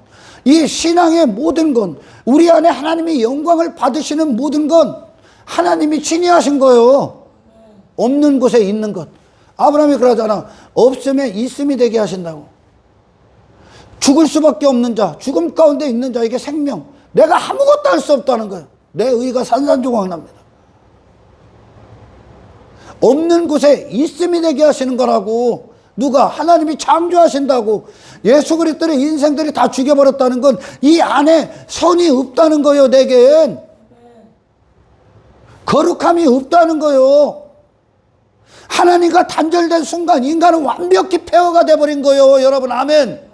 이 신앙의 모든 건, 우리 안에 하나님이 영광을 받으시는 모든 건 하나님이 친히 하신 거예요. 없는 곳에 있는 것. 아브라함이 그러잖아. 없음에 있음이 되게 하신다고. 죽을 수밖에 없는 자, 죽음 가운데 있는 자에게 생명, 내가 아무것도 할 수 없다는 거예요. 내 의가 산산조각 납니다. 없는 곳에 있음이 되게 하시는 거라고. 누가? 하나님이 창조하신다고. 예수 그리스도의 인생들이 다 죽여버렸다는 건 이 안에 선이 없다는 거예요. 내겐 거룩함이 없다는 거예요. 하나님과 단절된 순간 인간은 완벽히 폐허가 돼버린 거예요. 여러분, 아멘.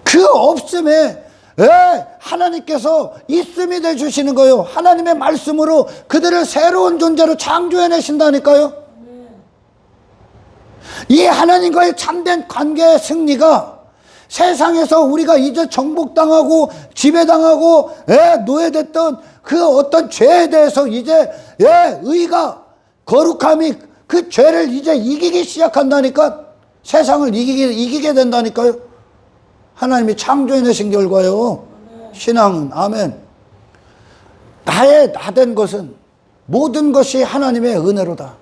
그 없음에 하나님께서 있음이 되주시는 거예요. 하나님의 말씀으로 그들을 새로운 존재로 창조해내신다니까요. 이 하나님과의 참된 관계의 승리가 세상에서 우리가 이제 정복당하고 지배당하고 노예됐던 그 어떤 죄에 대해서 이제 의가, 거룩함이 그 죄를 이제 이기기 시작한다니까. 세상을 이기게 된다니까요. 하나님이 창조해내신 결과요. 신앙은, 아멘. 나된 것은 모든 것이 하나님의 은혜로다.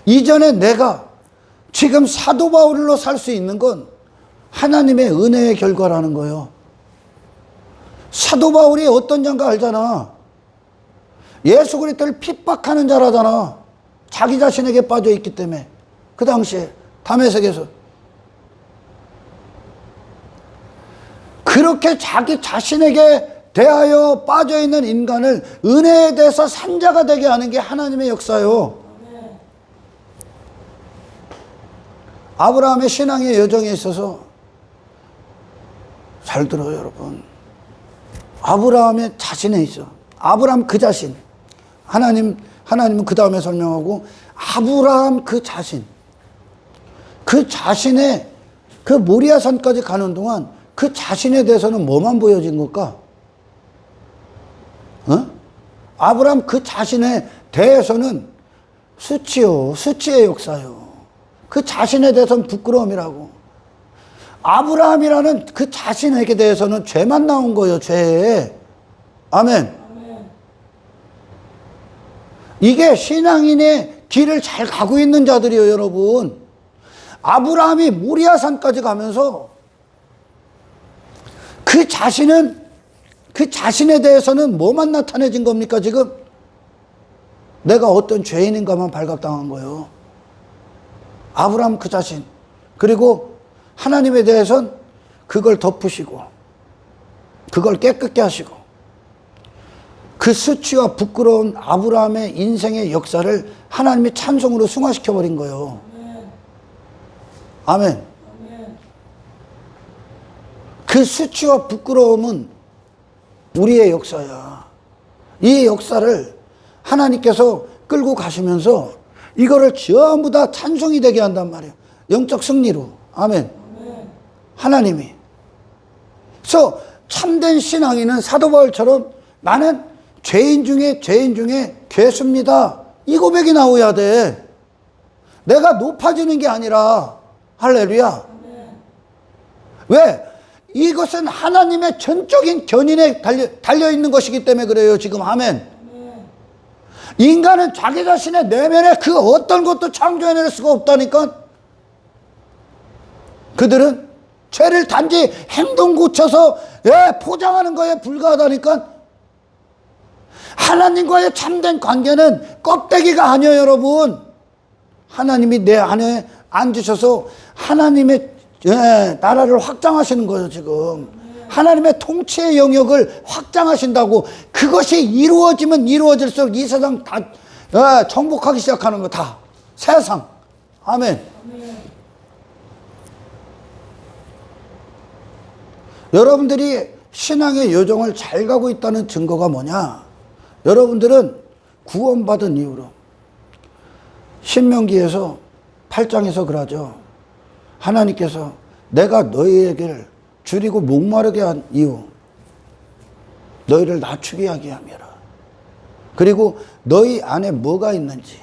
이전에 내가 지금 사도 바울로 살 수 있는 건 하나님의 은혜의 결과라는 거예요. 사도 바울이 어떤 자인가 알잖아. 예수 그리스도를 핍박하는 자라잖아. 자기 자신에게 빠져 있기 때문에 그 당시에 다메섹에서 그렇게 자기 자신에게 대하여 빠져 있는 인간을 은혜에 대해서 산자가 되게 하는 게 하나님의 역사요. 아브라함의 신앙의 여정에 있어서 잘 들어요, 여러분. 아브라함의 자신에 있어. 아브라함 그 자신. 하나님은 그 다음에 설명하고 아브라함 그 자신. 그 자신의 그 모리아산까지 가는 동안 그 자신에 대해서는 뭐만 보여진 걸까? 아브라함 그 자신에 대해서는 수치요. 수치의 역사요. 그 자신에 대해서는 부끄러움이라고. 아브라함이라는 그 자신에게 대해서는 죄만 나온 거예요. 죄. 아멘. 이게 신앙인의 길을 잘 가고 있는 자들이요, 여러분. 아브라함이 모리아산까지 가면서 그 자신은 그 자신에 대해서는 뭐만 나타내진 겁니까, 지금? 내가 어떤 죄인인가만 발각당한 거예요. 아브라함 그 자신. 그리고 하나님에 대해서는 그걸 덮으시고, 그걸 깨끗게 하시고, 그 수치와 부끄러운 아브라함의 인생의 역사를 하나님이 찬송으로 승화시켜버린 거예요. 아멘. 그 수치와 부끄러움은 우리의 역사야. 이 역사를 하나님께서 끌고 가시면서 이거를 전부 다 찬송이 되게 한단 말이에요. 영적 승리로. 아멘. 하나님이. 그래서 참된 신앙인은 사도 바울처럼 나는 죄인 중에 괴수입니다. 이 고백이 나와야 돼. 내가 높아지는 게 아니라. 할렐루야. 왜? 이것은 하나님의 전적인 견인에 달려있는 것이기 때문에 그래요. 지금 아멘. 인간은 자기 자신의 내면에 그 어떤 것도 창조해낼 수가 없다니까. 그들은 죄를 단지 행동 고쳐서 포장하는 거에 불과하다니까. 하나님과의 참된 관계는 껍데기가 아니에요, 여러분. 하나님이 내 안에 앉으셔서 하나님의 나라를 확장하시는 거예요, 지금. 하나님의 통치의 영역을 확장하신다고. 그것이 이루어지면 이루어질수록 이 세상 다 정복하기 시작하는 거 다. 세상. 아멘. 여러분들이 신앙의 여정을 잘 가고 있다는 증거가 뭐냐? 여러분들은 구원받은 이유로 신명기에서 8장에서 그러죠. 하나님께서 내가 너희에게 줄이고 목마르게 한 이유, 너희를 낮추게 하게 함이라. 그리고 너희 안에 뭐가 있는지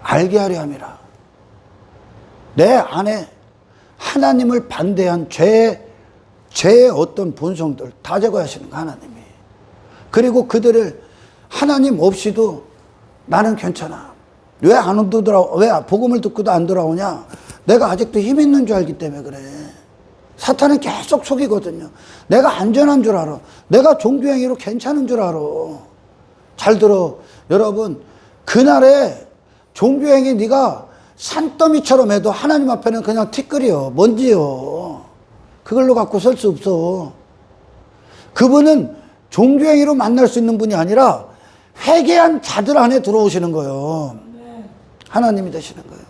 알게 하려 함이라. 내 안에 하나님을 반대한 죄의 어떤 본성들 다 제거하시는 거 하나님이. 그리고 그들을 하나님 없이도 나는 괜찮아. 왜 안 돌아오? 왜 복음을 듣고도 안 돌아오냐? 내가 아직도 힘 있는 줄 알기 때문에 그래. 사탄은 계속 속이거든요. 내가 안전한 줄 알아. 내가 종교행위로 괜찮은 줄 알아. 잘 들어. 여러분, 그날에 종교행위 네가 산더미처럼 해도 하나님 앞에는 그냥 티끌이요. 먼지요. 그걸로 갖고 설 수 없어. 그분은 종교행위로 만날 수 있는 분이 아니라 회개한 자들 안에 들어오시는 거예요. 하나님이 되시는 거예요.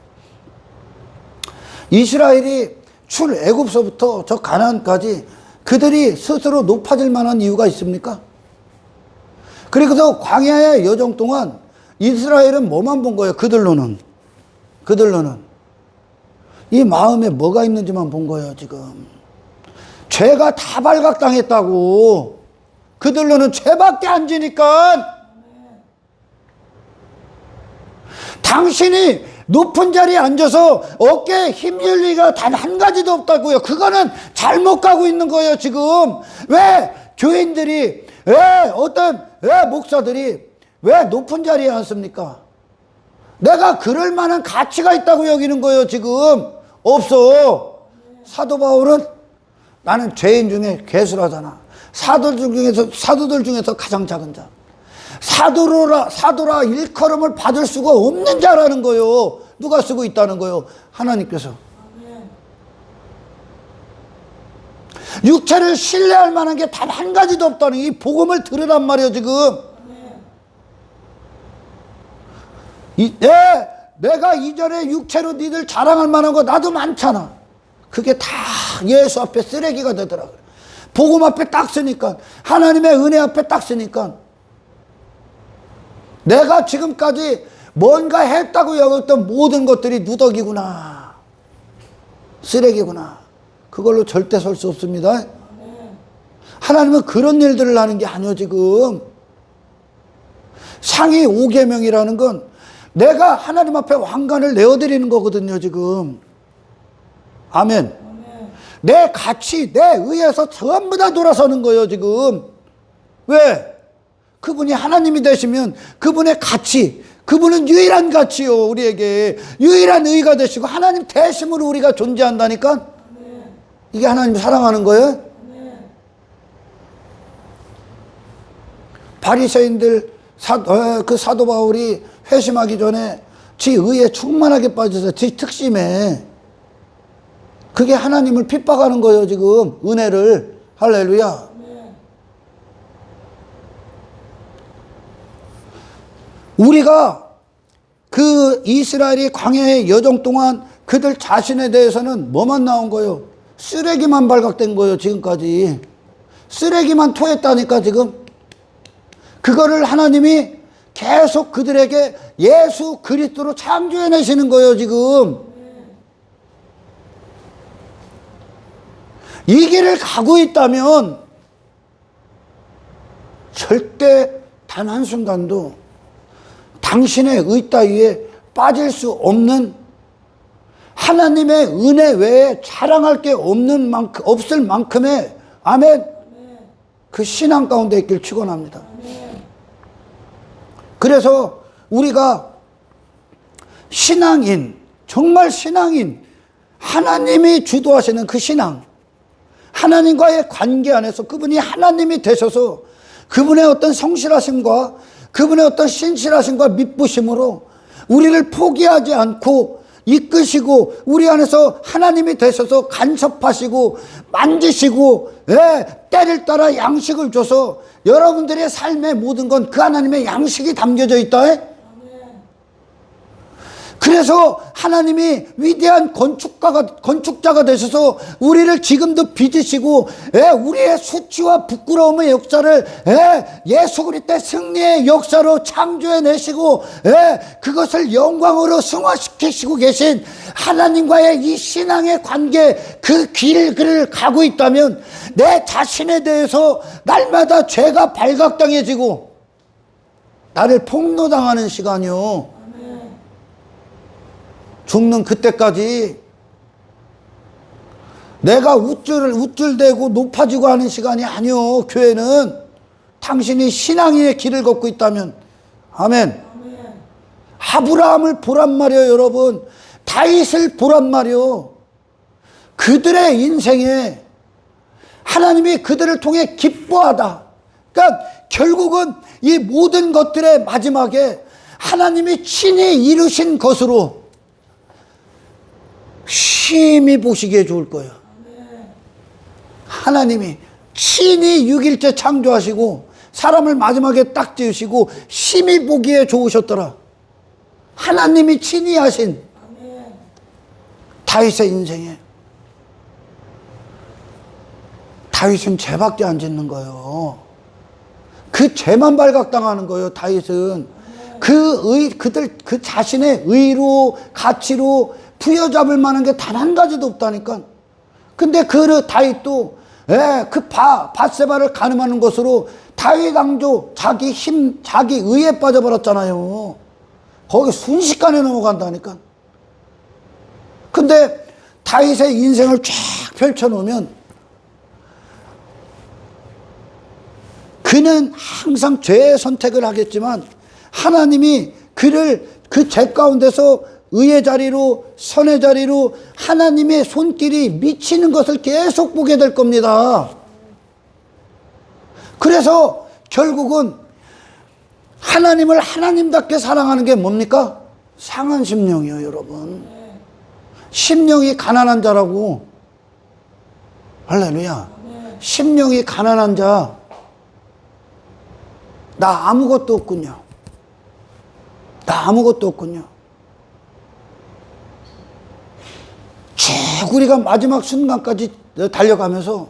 이스라엘이 출애굽서부터 저 가나안까지 그들이 스스로 높아질 만한 이유가 있습니까? 그리고서 광야의 여정 동안 이스라엘은 뭐만 본 거예요? 그들로는 이 마음에 뭐가 있는지만 본 거예요. 지금 죄가 다 발각당했다고. 그들로는 죄밖에 안 지니까. 당신이 높은 자리에 앉아서 어깨에 힘줄 리가 단 한 가지도 없다고요. 그거는 잘못 가고 있는 거예요, 지금. 왜 교인들이, 왜 목사들이 왜 높은 자리에 앉습니까? 내가 그럴 만한 가치가 있다고 여기는 거예요, 지금. 없어. 사도 바울은 나는 죄인 중에 괴수라잖아. 사도들 중에서 가장 작은 자. 사도라 일컬음을 받을 수가 없는 자라는 거요. 누가 쓰고 있다는 거요? 하나님께서. 육체를 신뢰할 만한 게 단 한 가지도 없다는 이 복음을 들으란 말이에요 지금. 내가 이전에 육체로 니들 자랑할 만한 거 나도 많잖아. 그게 다 예수 앞에 쓰레기가 되더라고요. 복음 앞에 딱 쓰니까, 하나님의 은혜 앞에 딱 쓰니까, 내가 지금까지 뭔가 했다고 여겼던 모든 것들이 누더기구나, 쓰레기구나. 그걸로 절대 설 수 없습니다. 하나님은 그런 일들을 하는 게 아니요 지금. 상위 5계명이라는 건 내가 하나님 앞에 왕관을 내어드리는 거거든요 지금. 아멘. 내 가치, 내 의에서 전부 다 돌아서는 거예요 지금. 왜? 그분이 하나님이 되시면 그분의 가치, 그분은 유일한 가치요. 우리에게 유일한 의가 되시고 하나님 대심으로 우리가 존재한다니까. 이게 하나님 사랑하는 거예요. 바리새인들 그 사도 바울이 회심하기 전에 지 의에 충만하게 빠져서 지 특심에, 그게 하나님을 핍박하는 거예요 지금. 은혜를. 할렐루야. 우리가 그 이스라엘이 광야의 여정 동안 그들 자신에 대해서는 뭐만 나온 거예요? 쓰레기만 발각된 거예요 지금까지. 쓰레기만 토했다니까 지금. 그거를 하나님이 계속 그들에게 예수 그리스도로 창조해내시는 거예요 지금. 이 길을 가고 있다면 절대 단 한순간도 당신의 의 따위에 빠질 수 없는, 하나님의 은혜 외에 자랑할 게 없을 만큼의, 아멘, 그 신앙 가운데 있길 축원합니다. 그래서 우리가 신앙인, 정말 신앙인, 하나님이 주도하시는 그 신앙, 하나님과의 관계 안에서 그분이 하나님이 되셔서 그분의 어떤 성실하심과 그분의 어떤 신실하심과 믿부심으로 우리를 포기하지 않고 이끄시고 우리 안에서 하나님이 되셔서 간섭하시고 만지시고, 때를 따라 양식을 줘서 여러분들의 삶의 모든 건 그 하나님의 양식이 담겨져 있다. 그래서 하나님이 위대한 건축자가 되셔서 우리를 지금도 빚으시고, 우리의 수치와 부끄러움의 역사를 예수 그리스도의 승리의 역사로 창조해내시고, 그것을 영광으로 승화시키시고 계신 하나님과의 이 신앙의 관계, 그 길을 가고 있다면 내 자신에 대해서 날마다 죄가 발각당해지고 나를 폭로당하는 시간이요. 죽는 그때까지 내가 우쭐대고 높아지고 하는 시간이 아니요. 교회는 당신이 신앙의 길을 걷고 있다면, 아멘. 아브라함을 보란 말이요 여러분. 다윗을 보란 말이요. 그들의 인생에 하나님이 그들을 통해 기뻐하다. 그러니까 결국은 이 모든 것들의 마지막에 하나님이 친히 이루신 것으로 심히 보시기에 좋을 거예요. 하나님이 친히 6일째 창조하시고 사람을 마지막에 딱 지으시고 심히 보기에 좋으셨더라. 하나님이 친히 하신 다윗의 인생에, 다윗은 죄밖에 안 짓는 거예요. 그 죄만 발각당하는 거예요. 다윗은 그 자신의 의로 가치로 부여잡을 만한 게 단 한 가지도 없다니까. 근데 그 다윗도 그 밧세바를 가늠하는 것으로 다윗 왕조 자기 힘, 자기 의에 빠져버렸잖아요. 거기 순식간에 넘어간다니까. 근데 다윗의 인생을 쫙 펼쳐놓으면 그는 항상 죄의 선택을 하겠지만 하나님이 그를 그 죄 가운데서 의의 자리로, 선의 자리로 하나님의 손길이 미치는 것을 계속 보게 될 겁니다. 그래서 결국은 하나님을 하나님답게 사랑하는 게 뭡니까? 상한 심령이요, 여러분. 심령이 가난한 자라고. 할렐루야. 심령이 가난한 자. 나 아무것도 없군요. 나 아무것도 없군요. 쭉 우리가 마지막 순간까지 달려가면서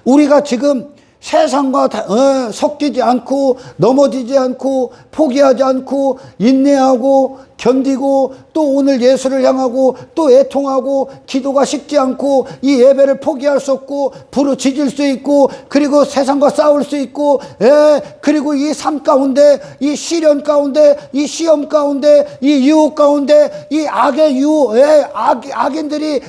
우리가 지금 세상과 섞이지 않고 넘어지지 않고 포기하지 않고 인내하고 견디고 또 오늘 예수를 향하고 또 애통하고 기도가 식지 않고 이 예배를 포기할 수 없고 부르짖을 수 있고 그리고 세상과 싸울 수 있고 그리고 이 삶 가운데 이 시련 가운데 이 시험 가운데 이 유혹 가운데 이 악의 유혹 악인들이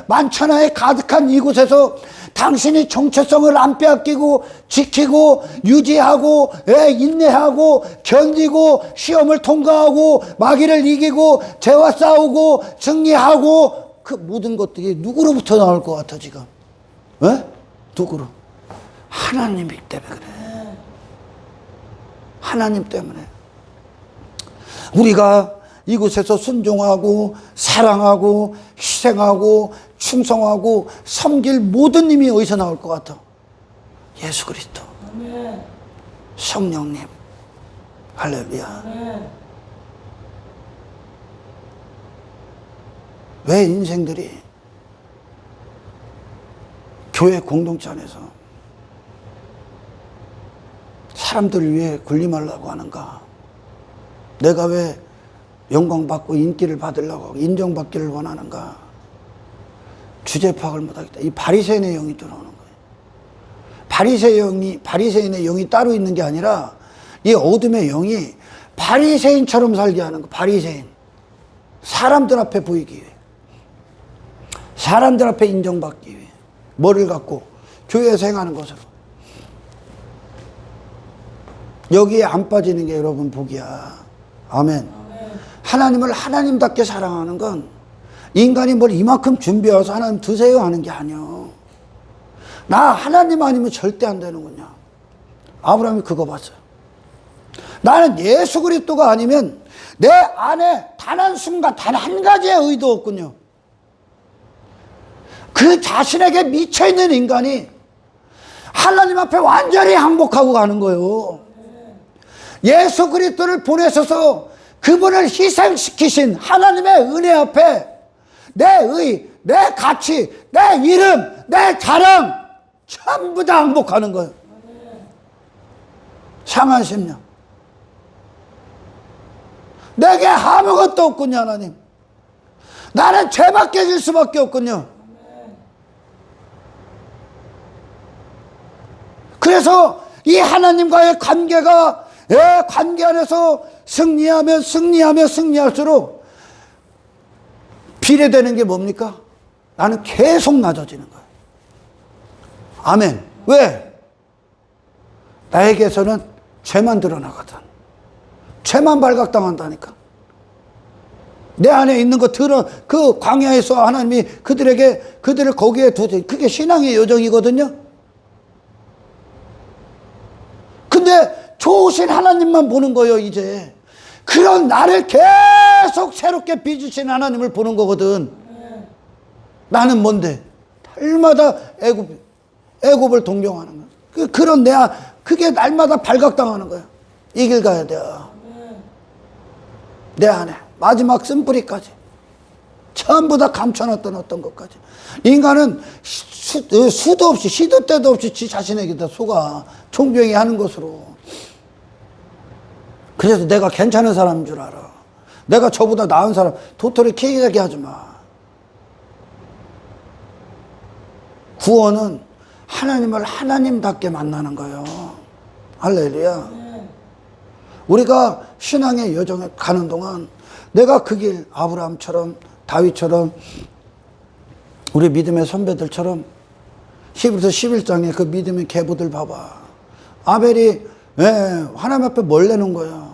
만천하에 가득한 이곳에서 당신이 정체성을 안 빼앗기고 지키고 유지하고 인내하고 견디고 시험을 통과하고 마귀를 이기고 죄와 싸우고 승리하고 그 모든 것들이 누구로부터 나올 것 같아 지금? 누구로? 하나님이기 때문에 그래. 하나님 때문에. 우리가 이곳에서 순종하고 사랑하고 희생하고 충성하고 섬길 모든 힘이 어디서 나올 것 같아? 예수 그리스도. 아멘. 성령님. 할렐루야. 아멘. 왜 인생들이 교회 공동체 안에서 사람들을 위해 군림하려고 하는가? 내가 왜 영광받고 인기를 받으려고 하고 인정받기를 원하는가? 주제 파악을 못하겠다. 이 바리새인의 영이 들어오는 거예요. 바리새인의 영이 따로 있는 게 아니라 이 어둠의 영이 바리새인처럼 살게 하는 거. 바리새인. 사람들 앞에 보이기 위해. 사람들 앞에 인정받기 위해. 뭐를 갖고? 교회에서 행하는 것으로. 여기에 안 빠지는 게 여러분 복이야. 아멘. 하나님을 하나님답게 사랑하는 건 인간이 뭘 이만큼 준비해서 하나님 드세요 하는 게 아니야. 나 하나님 아니면 절대 안 되는군요. 아브라함이 그거 봤어요. 나는 예수 그리스도가 아니면 내 안에 단 한순간 단 한 가지의 의도 없군요. 그 자신에게 미쳐있는 인간이 하나님 앞에 완전히 항복하고 가는 거예요. 예수 그리스도를 보내셔서 그분을 희생시키신 하나님의 은혜 앞에 내 의, 내 가치, 내 이름, 내 자랑 전부 다 항복하는 거예요. 상한 심령. 내게 아무것도 없군요, 하나님. 나는 죄밖에 질 수밖에 없군요. 그래서 이 하나님과의 관계가 관계 안에서 승리하면 승리할수록 비례되는 게 뭡니까? 나는 계속 낮아지는 거예요. 아멘. 왜? 나에게서는 죄만 드러나거든. 죄만 발각당한다니까. 내 안에 있는 거 그 광야에서 하나님이 그들을 거기에 두세. 그게 신앙의 여정이거든요. 근데 좋으신 하나님만 보는 거예요, 이제. 그런 나를 계속 새롭게 빚으신 하나님을 보는 거거든. 나는 뭔데? 날마다 애굽을 동경하는 거야. 그런 그게 날마다 발각당하는 거야. 이 길 가야 돼. 내 안에. 마지막 쓴뿌리까지. 전부 다 감춰놨던 어떤 것까지. 인간은 수도 없이, 시도 때도 없이 지 자신에게 다 속아. 총병이 하는 것으로. 그래서 내가 괜찮은 사람인 줄 알아. 내가 저보다 나은 사람, 도토리 키우게 하지 마. 구원은 하나님을 하나님답게 만나는 거예요. 할렐루야. 우리가 신앙의 여정에 가는 동안 내가 그 길, 아브라함처럼, 다윗처럼, 우리 믿음의 선배들처럼 히브리서 11장에 그 믿음의 계보들 봐봐. 아벨이 하나님 앞에 뭘 내는 거야?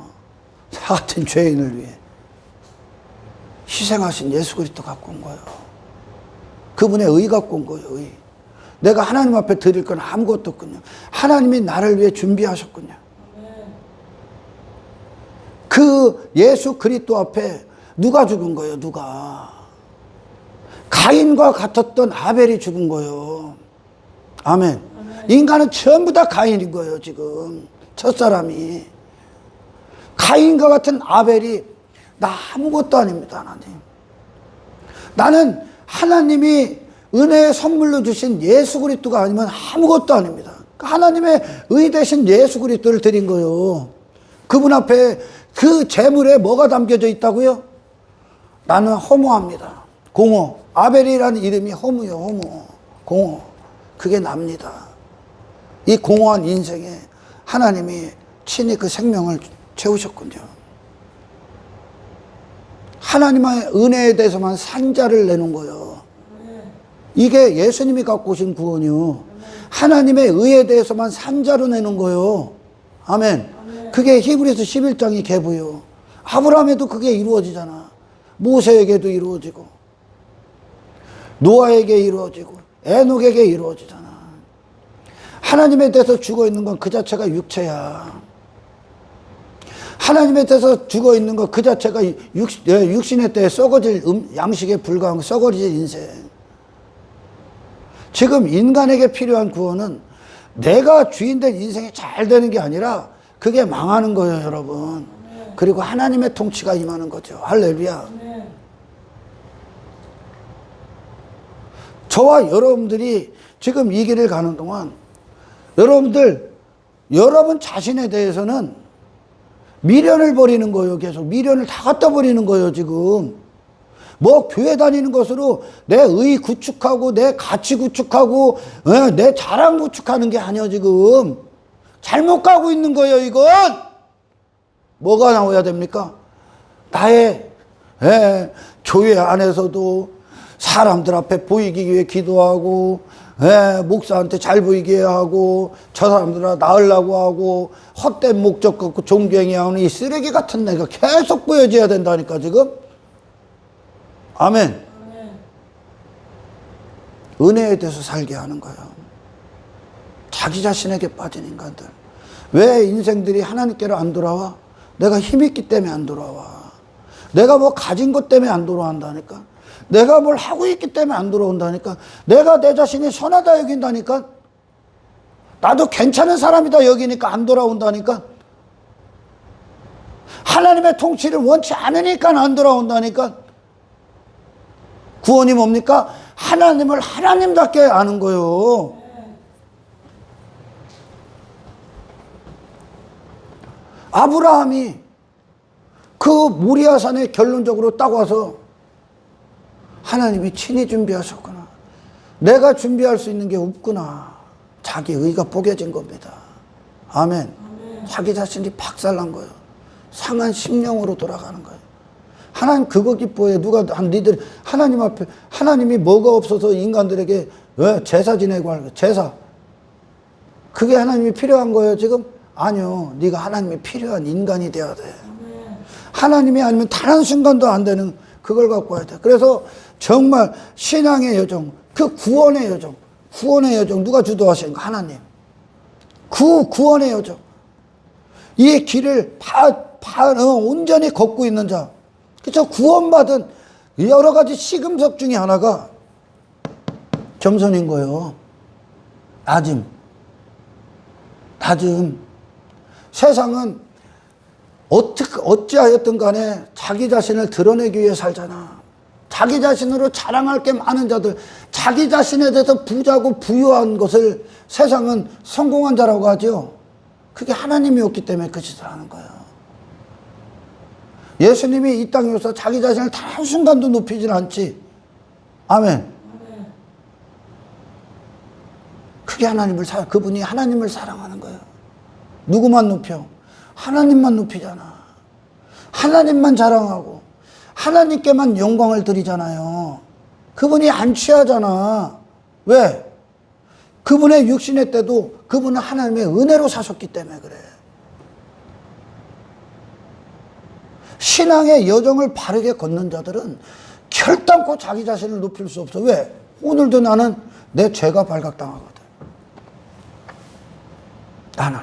나 같은 죄인을 위해 희생하신 예수 그리스도 갖고 온 거예요. 그분의 의 갖고 온 거예요. 의. 내가 하나님 앞에 드릴 건 아무것도 없군요. 하나님이 나를 위해 준비하셨군요. 그 예수 그리스도 앞에 누가 죽은 거예요? 누가? 가인과 같았던 아벨이 죽은 거예요. 아멘. 인간은 전부 다 가인인 거예요, 지금. 첫사람이. 가인과 같은 아벨이 나 아무것도 아닙니다, 하나님. 나는 하나님이 은혜의 선물로 주신 예수 그리스도가 아니면 아무것도 아닙니다. 하나님의 의 대신 예수 그리스도를 드린 거예요. 그분 앞에 그 재물에 뭐가 담겨져 있다고요? 나는 허무합니다. 공허. 아벨이라는 이름이 허무요, 허무. 공허. 그게 납니다. 이 공허한 인생에 하나님이 친히 그 생명을 채우셨군요. 하나님의 은혜에 대해서만 산자를 내는 거예요. 이게 예수님이 갖고 오신 구원이요. 하나님의 의에 대해서만 산자로 내는 거예요. 아멘. 그게 히브리서 11장이 계보요. 아브라함에도 그게 이루어지잖아. 모세에게도 이루어지고 노아에게 이루어지고 에녹에게 이루어지잖아. 하나님에 대해서 죽어 있는 건 그 자체가 육체야. 하나님에 대해서 죽어 있는 건 그 자체가 육신의 때에 썩어질 양식에 불과한 썩어질 인생. 지금 인간에게 필요한 구원은 내가 주인된 인생이 잘 되는 게 아니라 그게 망하는 거예요, 여러분. 그리고 하나님의 통치가 임하는 거죠. 할렐루야. 저와 여러분들이 지금 이 길을 가는 동안 여러분 자신에 대해서는 미련을 버리는 거예요. 계속 미련을 다 갖다 버리는 거예요, 지금. 뭐 교회 다니는 것으로 내 의 구축하고 내 가치 구축하고 내 자랑 구축하는 게 아니에요, 지금. 잘못 가고 있는 거예요, 이건. 뭐가 나와야 됩니까? 나의 교회 안에서도 사람들 앞에 보이기 위해 기도하고 목사한테 잘 보이게 하고 저 사람들아 나으려고 하고 헛된 목적 갖고 존경해야 하는 이 쓰레기 같은 내가 계속 보여줘야 된다니까, 지금. 아멘. 은혜에 대해서 살게 하는 거예요. 자기 자신에게 빠진 인간들. 왜 인생들이 하나님께로 안 돌아와? 내가 힘있기 때문에 안 돌아와. 내가 뭐 가진 것 때문에 안 돌아온다니까. 내가 뭘 하고 있기 때문에 안 돌아온다니까. 내가 내 자신이 선하다 여긴다니까. 나도 괜찮은 사람이다 여기니까 안 돌아온다니까. 하나님의 통치를 원치 않으니까 안 돌아온다니까. 구원이 뭡니까? 하나님을 하나님답게 아는 거예요. 아브라함이 그 모리아산에 결론적으로 딱 와서 하나님이 친히 준비하셨구나. 내가 준비할 수 있는 게 없구나. 자기 의가 뽀개진 겁니다. 아멘. 자기 자신이 박살난 거예요. 상한 심령으로 돌아가는 거예요. 하나님 그거 기뻐해. 누가 니들 하나님 앞에 하나님이 뭐가 없어서 인간들에게 제사 지내고 하는 거예요. 제사. 그게 하나님이 필요한 거예요, 지금? 아니요. 네가 하나님이 필요한 인간이 돼야 돼. 하나님이 아니면 단 한순간도 안 되는 그걸 갖고 와야 돼. 그래서 정말 신앙의 여정, 그 구원의 여정 누가 주도하시는가? 하나님. 그 구원의 여정. 이 길을 온전히 걷고 있는 자. 그쵸? 구원받은 여러 가지 시금석 중에 하나가 겸손인 거예요. 낮음. 세상은 어찌하였든 간에 자기 자신을 드러내기 위해 살잖아. 자기 자신으로 자랑할 게 많은 자들, 자기 자신에 대해서 부자고 부유한 것을 세상은 성공한 자라고 하죠. 그게 하나님이 없기 때문에 그 짓을 하는 거예요. 예수님이 이 땅에 오셔서 자기 자신을 단 한순간도 높이진 않지. 아멘. 그게 그분이 하나님을 사랑하는 거예요. 누구만 높여? 하나님만 높이잖아. 하나님만 자랑하고 하나님께만 영광을 드리잖아요. 그분이 안 취하잖아. 왜? 그분의 육신의 때도 그분은 하나님의 은혜로 사셨기 때문에 그래. 신앙의 여정을 바르게 걷는 자들은 결단코 자기 자신을 높일 수 없어. 왜? 오늘도 나는 내 죄가 발각당하거든. 나는.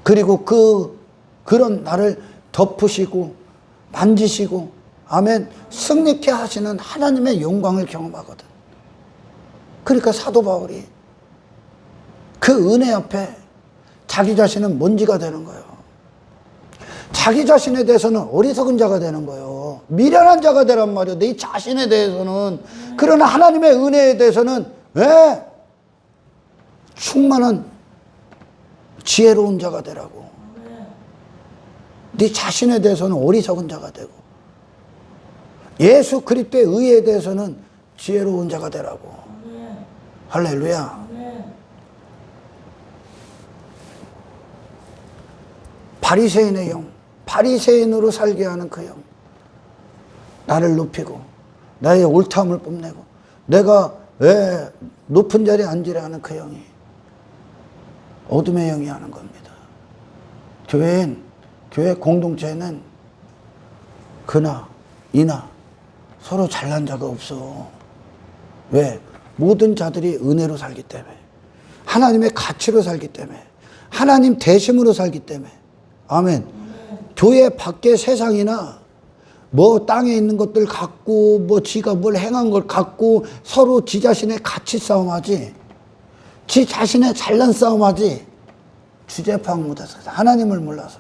그리고 그 그런 나를 덮으시고 만지시고 아멘 승리케 하시는 하나님의 영광을 경험하거든. 그러니까 사도 바울이 그 은혜 앞에 자기 자신은 먼지가 되는 거예요. 자기 자신에 대해서는 어리석은 자가 되는 거예요. 미련한 자가 되란 말이에요. 내 자신에 대해서는. 그러나 하나님의 은혜에 대해서는 왜? 충만한 지혜로운 자가 되라고. 네 자신에 대해서는 어리석은 자가 되고 예수 그리스도의 의에 대해서는 지혜로운 자가 되라고. 할렐루야. 바리새인의 영, 바리새인으로 살게 하는 그 영, 나를 높이고 나의 옳다함을 뽐내고 내가 왜 높은 자리에 앉으려 하는 그 영이 어둠의 영이 하는 겁니다. 교회 공동체에는 그나 이나 서로 잘난 자가 없어. 왜? 모든 자들이 은혜로 살기 때문에, 하나님의 가치로 살기 때문에, 하나님 대심으로 살기 때문에. 아멘. 교회 밖의 세상이나 뭐 땅에 있는 것들 갖고 뭐 지가 뭘 행한 걸 갖고 서로 지 자신의 가치 싸움하지, 지 자신의 잘난 싸움하지, 주제파악 못해서 하나님을 몰라서.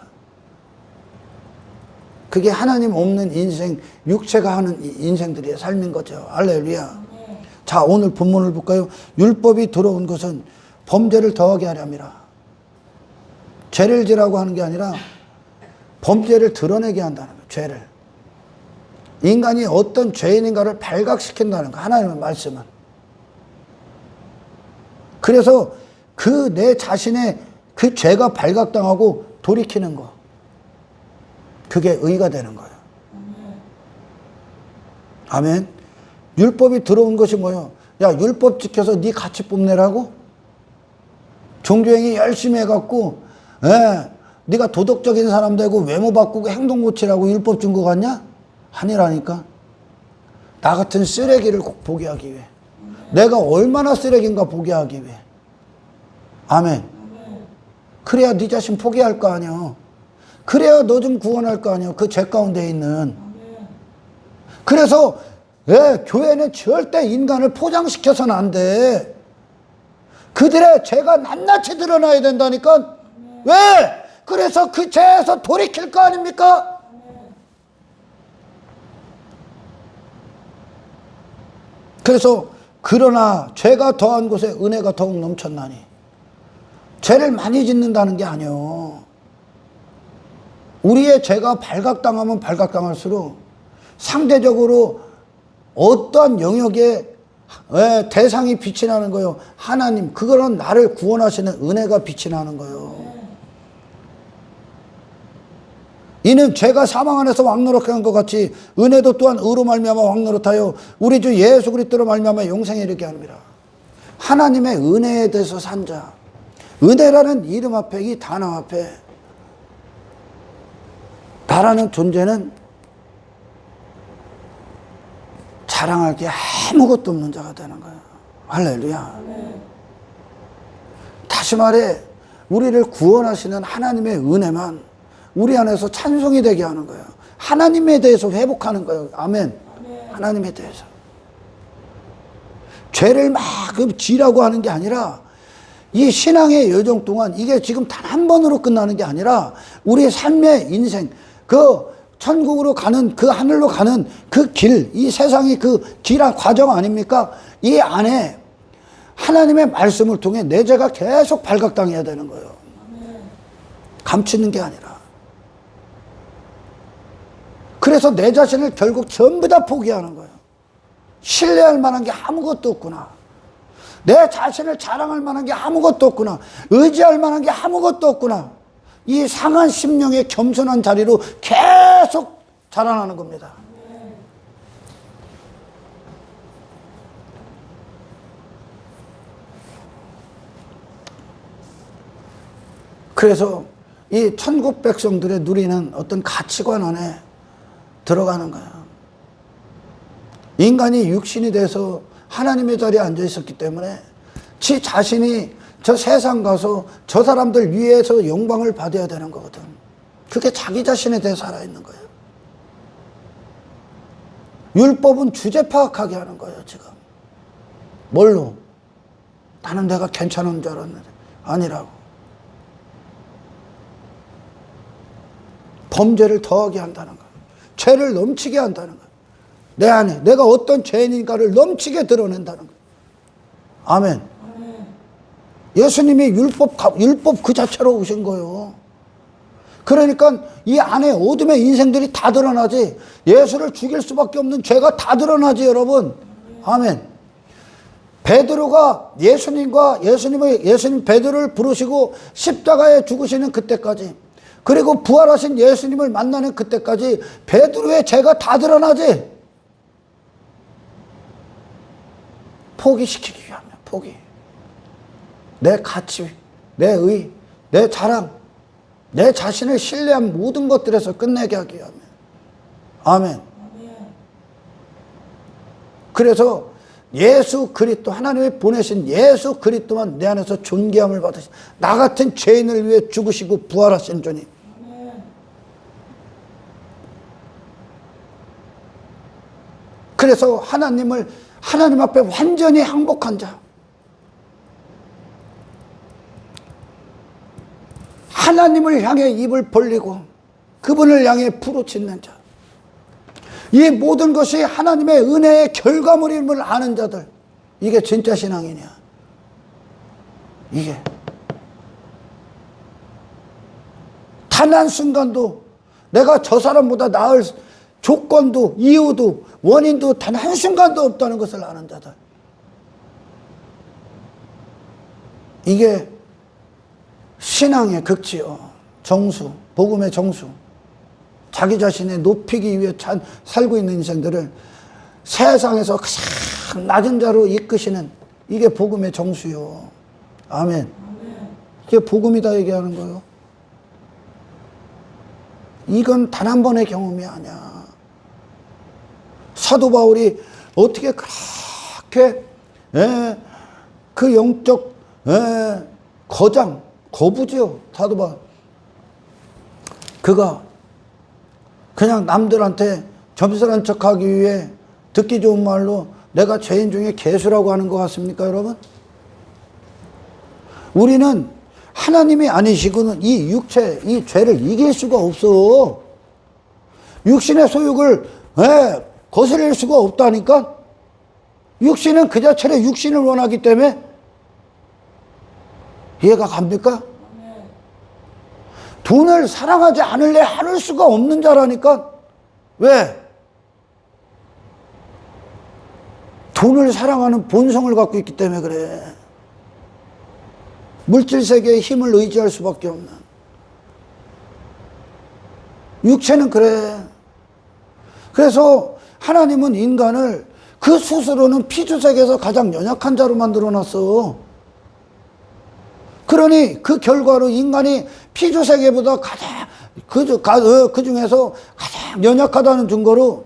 그게 하나님 없는 인생, 육체가 하는 인생들의 삶인 거죠. 할렐루야. 자, 오늘 본문을 볼까요? 율법이 들어온 것은 범죄를 더하게 하렵니다. 죄를 지라고 하는 게 아니라 범죄를 드러내게 한다는 거예요. 죄를. 인간이 어떤 죄인인가를 발각시킨다는 거, 하나님의 말씀은. 그래서 그 내 자신의 그 죄가 발각당하고 돌이키는 거, 그게 의가 되는 거예요. 아멘. 율법이 들어온 것이 뭐예요? 야, 율법 지켜서 네 가치 뽐내라고? 종교행위 열심히 해갖고 네가 도덕적인 사람 되고 외모 바꾸고 행동 고치라고 율법 준 거 같냐? 아니라니까. 나 같은 쓰레기를 보게 하기 위해, 내가 얼마나 쓰레기인가 보게 하기 위해. 아멘. 그래야 네 자신 포기할 거 아니야. 그래야 너 좀 구원할 거 아니야. 그 죄 가운데 있는. 그래서 교회는 절대 인간을 포장시켜서는 안 돼. 그들의 죄가 낱낱이 드러나야 된다니까. 왜? 그래서 그 죄에서 돌이킬 거 아닙니까? 그래서 그러나 죄가 더한 곳에 은혜가 더욱 넘쳤나니. 죄를 많이 짓는다는 게 아니요. 우리의 죄가 발각당하면 발각당할수록 상대적으로 어떠한 영역에 대상이 빛이 나는 거예요. 하나님, 그거는 나를 구원하시는 은혜가 빛이 나는 거예요. 이는 죄가 사망 안에서 왕노릇하게 한 것 같이 은혜도 또한 의로 말미암아 왕노릇하여 우리 주 예수 그리스도로 말미암아 영생에 이르게 합니다. 하나님의 은혜에 대해서 산 자, 은혜라는 이름 앞에, 이 단어 앞에 나라는 존재는 자랑할 게 아무것도 없는 자가 되는 거예요. 할렐루야. 다시 말해, 우리를 구원하시는 하나님의 은혜만 우리 안에서 찬송이 되게 하는 거예요. 하나님에 대해서 회복하는 거예요. 아멘. 하나님에 대해서. 죄를 막 지라고 하는 게 아니라 이 신앙의 여정 동안 이게 지금 단 한 번으로 끝나는 게 아니라 우리의 삶의 인생, 그 천국으로 가는, 그 하늘로 가는 그 길, 이 세상이 그 길한 과정 아닙니까? 이 안에 하나님의 말씀을 통해 내 죄가 계속 발각당해야 되는 거예요. 감추는 게 아니라. 그래서 내 자신을 결국 전부 다 포기하는 거예요. 신뢰할 만한 게 아무것도 없구나. 내 자신을 자랑할 만한 게 아무것도 없구나. 의지할 만한 게 아무것도 없구나. 이 상한 심령의 겸손한 자리로 계속 자라나는 겁니다. 그래서 이 천국 백성들의 누리는 어떤 가치관 안에 들어가는 거예요. 인간이 육신이 돼서 하나님의 자리에 앉아 있었기 때문에 지 자신이 저 세상 가서 저 사람들 위에서 영광을 받아야 되는 거거든. 그게 자기 자신에 대해 살아있는 거예요. 율법은 주제 파악하게 하는 거예요, 지금. 뭘로? 나는 내가 괜찮은 줄 알았는데 아니라고. 범죄를 더하게 한다는 거예요. 죄를 넘치게 한다는 거예요. 내 안에 내가 어떤 죄인인가를 넘치게 드러낸다는 거예요. 아멘. 예수님이 율법 그 자체로 오신 거예요. 그러니까 이 안에 어둠의 인생들이 다 드러나지, 예수를 죽일 수밖에 없는 죄가 다 드러나지, 여러분. 아멘. 베드로가 예수님 베드로를 부르시고 십자가에 죽으시는 그때까지, 그리고 부활하신 예수님을 만나는 그때까지 베드로의 죄가 다 드러나지. 포기시키기 위하면 포기. 내 가치, 내 의, 내 자랑, 내 자신을 신뢰한 모든 것들에서 끝내게 하기 위하면. 아멘. 그래서 예수 그리스도, 하나님이 보내신 예수 그리스도만 내 안에서 존귀함을 받으신, 나 같은 죄인을 위해 죽으시고 부활하신 주님. 그래서 하나님 앞에 완전히 항복한 자, 하나님을 향해 입을 벌리고 그분을 향해 부르짖는 자, 이 모든 것이 하나님의 은혜의 결과물임을 아는 자들, 이게 진짜 신앙이냐. 이게 단 한순간도 내가 저 사람보다 나을 조건도 이유도 원인도 단 한순간도 없다는 것을 아는 자들, 이게 신앙의 극치요. 정수, 복음의 정수. 자기 자신을 높이기 위해 살고 있는 인생들을 세상에서 가장 낮은 자로 이끄시는, 이게 복음의 정수요. 아멘. 이게 복음이다 얘기하는 거예요. 이건 단 한 번의 경험이 아니야. 사도 바울이 어떻게 그렇게 그 영적 거부지요, 사도 바울. 그가 그냥 남들한테 점술한 척하기 위해 듣기 좋은 말로 내가 죄인 중에 개수라고 하는 것 같습니까, 여러분? 우리는 하나님이 아니시고는 이 육체, 이 죄를 이길 수가 없어. 육신의 소욕을 거스릴 수가 없다니까. 육신은 그 자체로 육신을 원하기 때문에. 이해가 갑니까? 돈을 사랑하지 않을래 할 수가 없는 자라니까. 왜? 돈을 사랑하는 본성을 갖고 있기 때문에 그래. 물질 세계의 힘을 의지할 수밖에 없는. 육체는 그래. 그래서 하나님은 인간을 그 스스로는 피주세계에서 가장 연약한 자로 만들어 놨어. 그러니 그 결과로 인간이 피주세계보다 가장 그 중에서 가장 연약하다는 증거로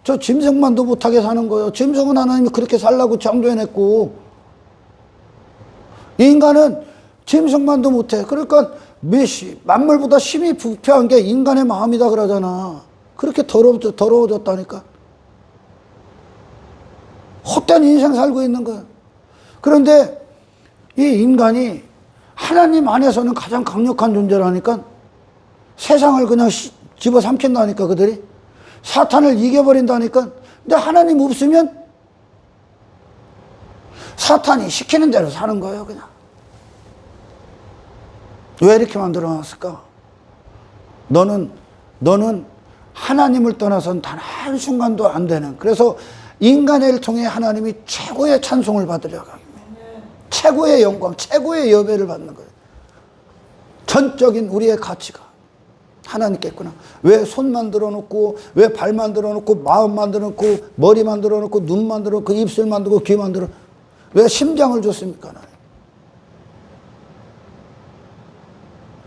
저 짐승만도 못하게 사는 거예요. 짐승은 하나님이 그렇게 살라고 창조해냈고, 인간은 짐승만도 못해. 그러니까 만물보다 심히 부패한 게 인간의 마음이다 그러잖아. 그렇게 더러워졌다니까. 헛된 인생 살고 있는 거야. 그런데 이 인간이 하나님 안에서는 가장 강력한 존재라니까. 세상을 그냥 집어삼킨다니까, 그들이. 사탄을 이겨버린다니까. 근데 하나님 없으면 사탄이 시키는 대로 사는 거예요, 그냥. 왜 이렇게 만들어 놨을까? 너는 하나님을 떠나선 단 한순간도 안 되는, 그래서 인간을 통해 하나님이 최고의 찬송을 받으려고 합니다. 최고의 영광, 최고의 여배를 받는 거예요. 전적인 우리의 가치가 하나님께 있구나. 왜 손 만들어 놓고, 왜 발 만들어 놓고, 마음 만들어 놓고, 머리 만들어 놓고, 눈 만들어 놓고, 입술 만들고, 귀 만들어, 왜 심장을 줬습니까, 하나님?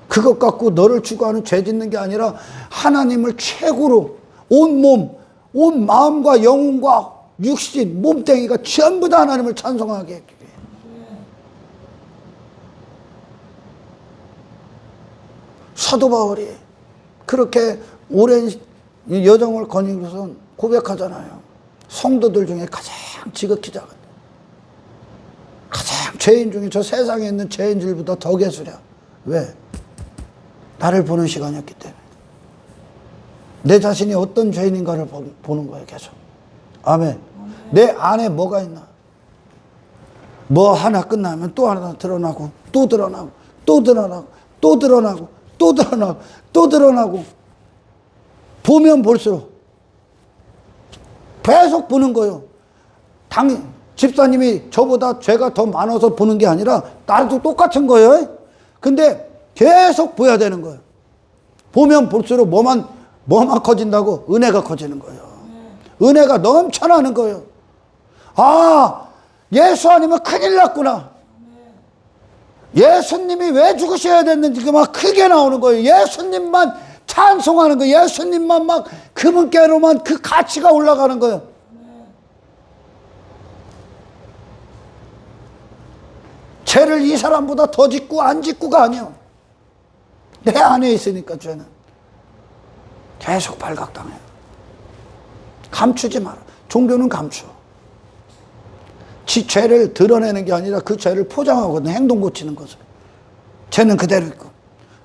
그것 갖고 너를 추구하는 죄 짓는 게 아니라 하나님을 최고로 온 몸, 온 마음과 영혼과 육신, 몸뚱이가 전부 다 하나님을 찬송하게 했기 위해. 사도 바울이 그렇게 오랜 여정을 거니고선 고백하잖아요. 성도들 중에 가장 지극히 작은, 가장 죄인 중에 저 세상에 있는 죄인들보다 더 괴수랴. 왜? 나를 보는 시간이었기 때문에. 내 자신이 어떤 죄인인가를 보는 거예요, 계속. 아멘. 내 안에 뭐가 있나? 뭐 하나 끝나면 또 하나 드러나고, 또 드러나고, 또 드러나고, 또 드러나고, 또 드러나고, 또 드러나고. 보면 볼수록 계속 보는 거예요. 집사님이 저보다 죄가 더 많아서 보는 게 아니라 나도 똑같은 거예요. 근데 계속 보여야 되는 거예요. 보면 볼수록 뭐만 커진다고? 은혜가 커지는 거예요. 은혜가 넘쳐나는 거예요. 아, 예수 아니면 큰일 났구나. 예수님이 왜 죽으셔야 됐는지 막 크게 나오는 거예요. 예수님만 찬송하는 거예요. 예수님만 막 그분께로만 그 가치가 올라가는 거예요. 죄를 이 사람보다 더 짓고 안 짓고가 아니에요. 내 안에 있으니까 죄는 계속 발각당해요. 감추지 마라. 종교는 감추어. 지 죄를 드러내는 게 아니라 그 죄를 포장하거든. 행동 고치는 것으로. 죄는 그대로 있고.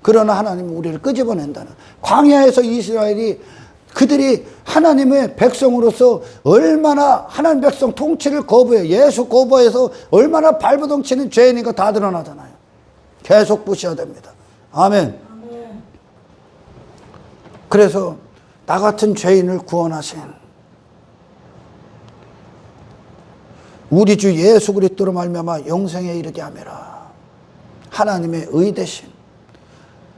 그러나 하나님은 우리를 끄집어낸다는. 광야에서 이스라엘이 그들이 하나님의 백성으로서 얼마나 하나님 백성 통치를 거부해, 예수 거부해서 얼마나 발버둥치는 죄인인가 다 드러나잖아요. 계속 보셔야 됩니다. 아멘. 그래서 나 같은 죄인을 구원하신 우리 주 예수 그리스도로 말미암아 영생에 이르게 하매라. 하나님의 의 대신,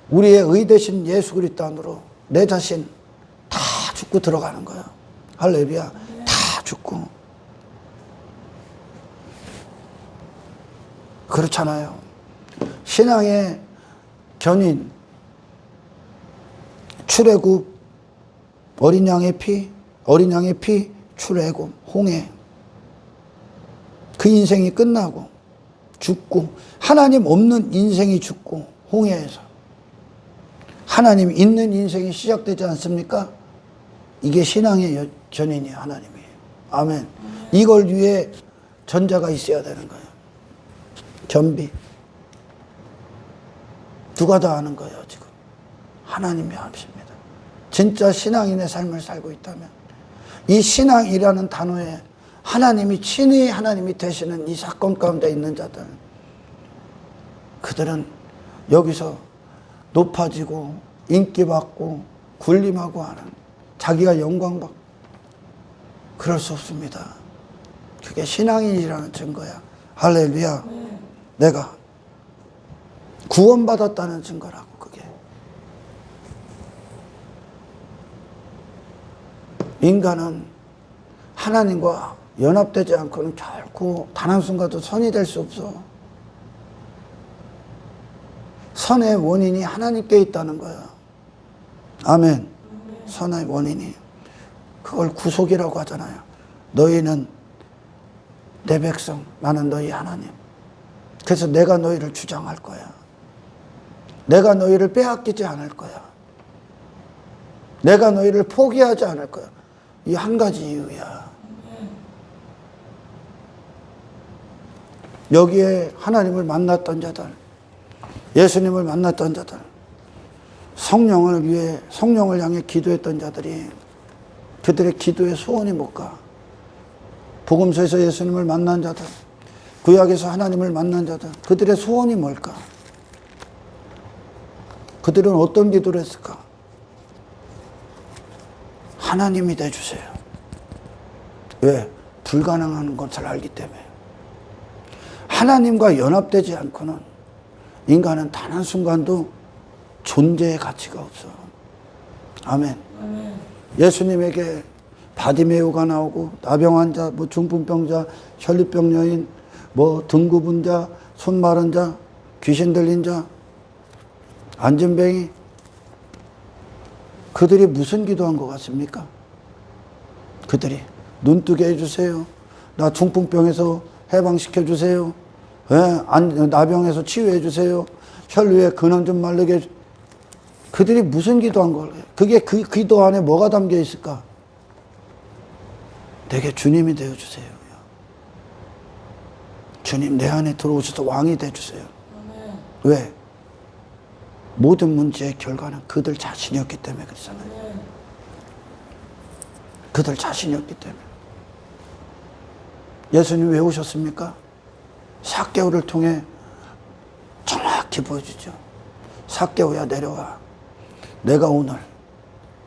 우리의 의 대신 예수 그리스도 안으로 내 자신 다 죽고 들어가는 거야. 할렐루야. 다 죽고. 그렇잖아요. 신앙의 견인, 출애굽, 어린 양의 피, 출애굽, 홍해. 그 인생이 끝나고 죽고, 하나님 없는 인생이 죽고 홍해에서 하나님 있는 인생이 시작되지 않습니까? 이게 신앙의 견인이에요. 하나님이에요. 아멘. 이걸 위해 전자가 있어야 되는 거예요. 겸비. 누가 다 아는 거예요, 지금? 하나님이 아십니다. 진짜 신앙인의 삶을 살고 있다면 이 신앙이라는 단어에 하나님이 친히 하나님이 되시는 이 사건 가운데 있는 자들, 그들은 여기서 높아지고 인기받고 군림하고 하는, 자기가 영광받고, 그럴 수 없습니다. 그게 신앙인이라는 증거야. 할렐루야. 내가 구원받았다는 증거라고. 그게 인간은 하나님과 연합되지 않고는 결코 단 한순간도 선이 될 수 없어. 선의 원인이 하나님께 있다는 거야. 아멘. 선의 원인이. 그걸 구속이라고 하잖아요. 너희는 내 백성, 나는 너희 하나님. 그래서 내가 너희를 주장할 거야. 내가 너희를 빼앗기지 않을 거야. 내가 너희를 포기하지 않을 거야. 이 한 가지 이유야. 여기에 하나님을 만났던 자들, 예수님을 만났던 자들, 성령을 위해, 성령을 향해 기도했던 자들이 그들의 기도의 소원이 뭘까? 복음서에서 예수님을 만난 자들, 구약에서 하나님을 만난 자들, 그들의 소원이 뭘까? 그들은 어떤 기도를 했을까? 하나님이 돼주세요. 왜? 불가능한 것을 알기 때문에. 하나님과 연합되지 않고는 인간은 단 한순간도 존재의 가치가 없어. 아멘. 예수님에게 바디메오가 나오고, 나병 환자, 뭐 중풍병자, 혈류병 여인, 뭐 등 굽은 자, 손 마른 자, 귀신 들린 자, 안전뱅이, 그들이 무슨 기도한 것 같습니까? 그들이 눈뜨게 해주세요. 나 중풍병에서 해방시켜 주세요. 나병에서 치유해 주세요. 혈류에 근원 좀 마르게 해주세요. 그들이 무슨 기도한 걸까요? 그게 그 기도 안에 뭐가 담겨 있을까? 내게 주님이 되어주세요. 주님 내 안에 들어오셔서 왕이 되어주세요. 왜? 모든 문제의 결과는 그들 자신이었기 때문에 그렇잖아요. 그들 자신이었기 때문에. 예수님 왜 오셨습니까? 삭개오를 통해 정확히 보여주죠. 삭개오야 내려와. 내가 오늘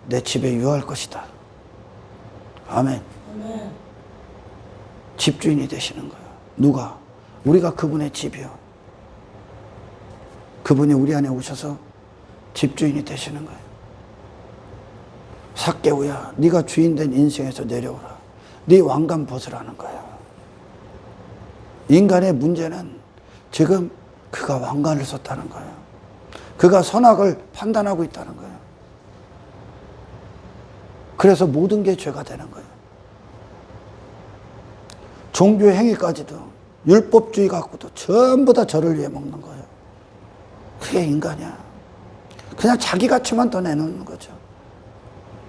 내 집에 유할 것이다. 아멘. 집주인이 되시는 거예요. 누가? 우리가 그분의 집이요. 그분이 우리 안에 오셔서 집주인이 되시는 거예요. 삭개오야, 네가 주인된 인생에서 내려오라. 네 왕관 벗으라는 거예요. 인간의 문제는 지금 그가 왕관을 썼다는 거예요. 그가 선악을 판단하고 있다는 거예요. 그래서 모든 게 죄가 되는 거예요. 종교 행위까지도 율법주의 갖고도 전부 다 저를 위해 먹는 거예요. 그게 인간이야. 그냥 자기 가치만 더 내놓는 거죠.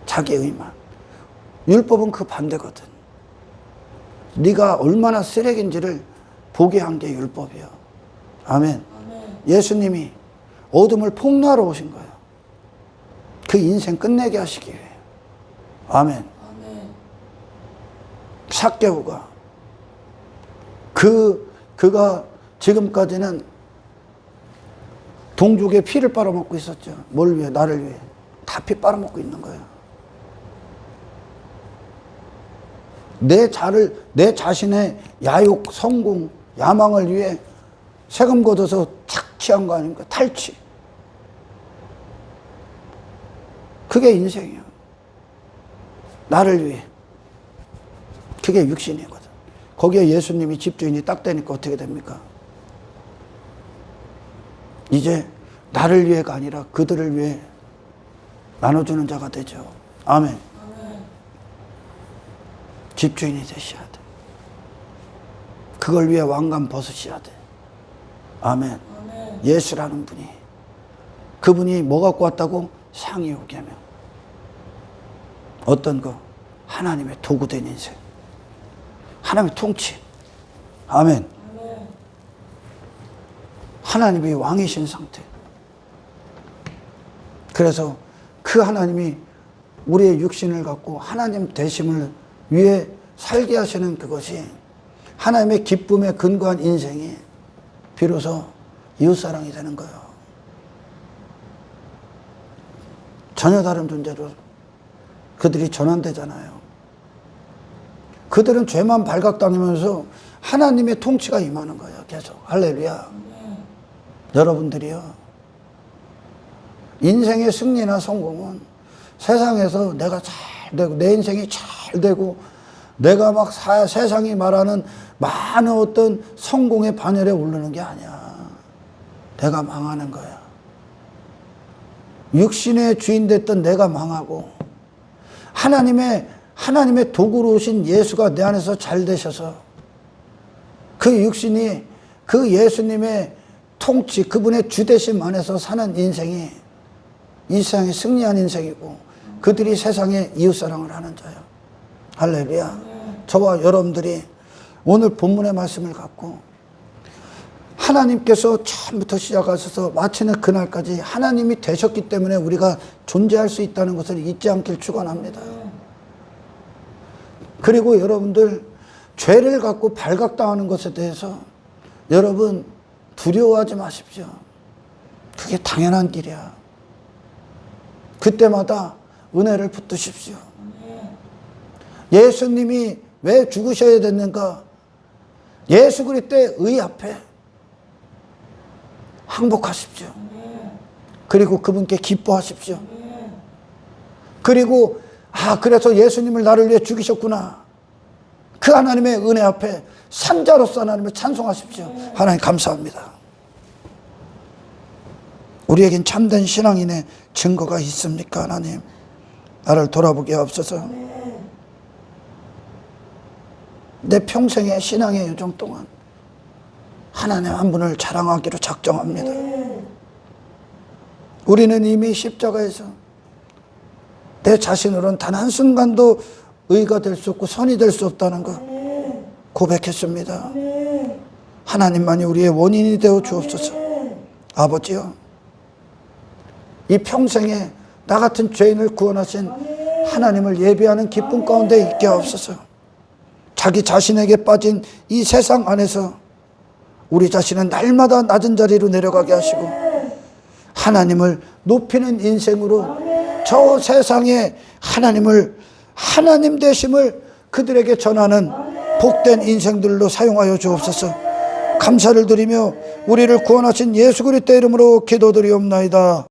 자기 의만. 율법은 그 반대거든. 네가 얼마나 쓰레기인지를 보게 한 게 율법이야. 아멘. 예수님이 어둠을 폭로하러 오신 거예요. 그 인생 끝내게 하시기 위해. 아멘. 삭개오가 그가 지금까지는 동족의 피를 빨아먹고 있었죠. 뭘 위해? 나를 위해. 다 피 빨아먹고 있는 거예요. 내 자신의 야욕, 성공, 야망을 위해 세금 걷어서 착취한 거 아닙니까? 탈취. 그게 인생이에요. 나를 위해. 그게 육신이거든. 거기에 예수님이 집주인이 딱 되니까 어떻게 됩니까? 이제 나를 위해가 아니라 그들을 위해 나눠주는 자가 되죠. 아멘. 집주인이 되셔야 돼. 그걸 위해 왕관 벗으셔야 돼. 아멘. 예수라는 분이, 그분이 뭐 갖고 왔다고? 상이 오게 하면 어떤 거? 하나님의 도구된 인생, 하나님의 통치. 아멘. 하나님이 왕이신 상태. 그래서 그 하나님이 우리의 육신을 갖고 하나님 되심을 위해 살게 하시는 그것이 하나님의 기쁨에 근거한 인생이 비로소 이웃사랑이 되는 거예요. 전혀 다른 존재로 그들이 전환되잖아요. 그들은 죄만 발각당하면서 하나님의 통치가 임하는 거예요. 계속. 할렐루야. 여러분들이요, 인생의 승리나 성공은 세상에서 내가 잘 되고 내 인생이 잘 되고 내가 막 세상이 말하는 많은 어떤 성공의 반열에 오르는 게 아니야. 내가 망하는 거야. 육신의 주인 됐던 내가 망하고 하나님의 도구로 오신 예수가 내 안에서 잘 되셔서 그 육신이 그 예수님의 통치, 그분의 주되심 안에서 사는 인생이 이 세상에 승리한 인생이고 그들이 세상에 이웃사랑을 하는 자예요. 할렐루야. 저와 여러분들이 오늘 본문의 말씀을 갖고 하나님께서 처음부터 시작하셔서 마치는 그날까지 하나님이 되셨기 때문에 우리가 존재할 수 있다는 것을 잊지 않길 축원합니다. 그리고 여러분들 죄를 갖고 발각당하는 것에 대해서 여러분 두려워하지 마십시오. 그게 당연한 길이야. 그때마다 은혜를 붙드십시오. 예수님이 왜 죽으셔야 됐는가? 예수 그리스도의 의 앞에 항복하십시오. 그리고 그분께 기뻐하십시오. 그리고 그래서 예수님을 나를 위해 죽이셨구나. 그 하나님의 은혜 앞에 산자로서 하나님을 찬송하십시오. 하나님 감사합니다. 우리에겐 참된 신앙인의 증거가 있습니까? 하나님 나를 돌아보게 하옵소서. 내 평생의 신앙의 여정 동안 하나님 한 분을 자랑하기로 작정합니다. 우리는 이미 십자가에서 내 자신으로는 단 한순간도 의가 될 수 없고 선이 될 수 없다는 것 고백했습니다. 하나님만이 우리의 원인이 되어 주옵소서. 아버지요, 이 평생에 나 같은 죄인을 구원하신 하나님을 예배하는 기쁨 가운데 있게 하옵소서. 자기 자신에게 빠진 이 세상 안에서 우리 자신은 날마다 낮은 자리로 내려가게 하시고 하나님을 높이는 인생으로 저 세상에 하나님을, 하나님 되심을 그들에게 전하는 복된 인생들로 사용하여 주옵소서. 감사를 드리며 우리를 구원하신 예수 그리스도의 이름으로 기도드리옵나이다.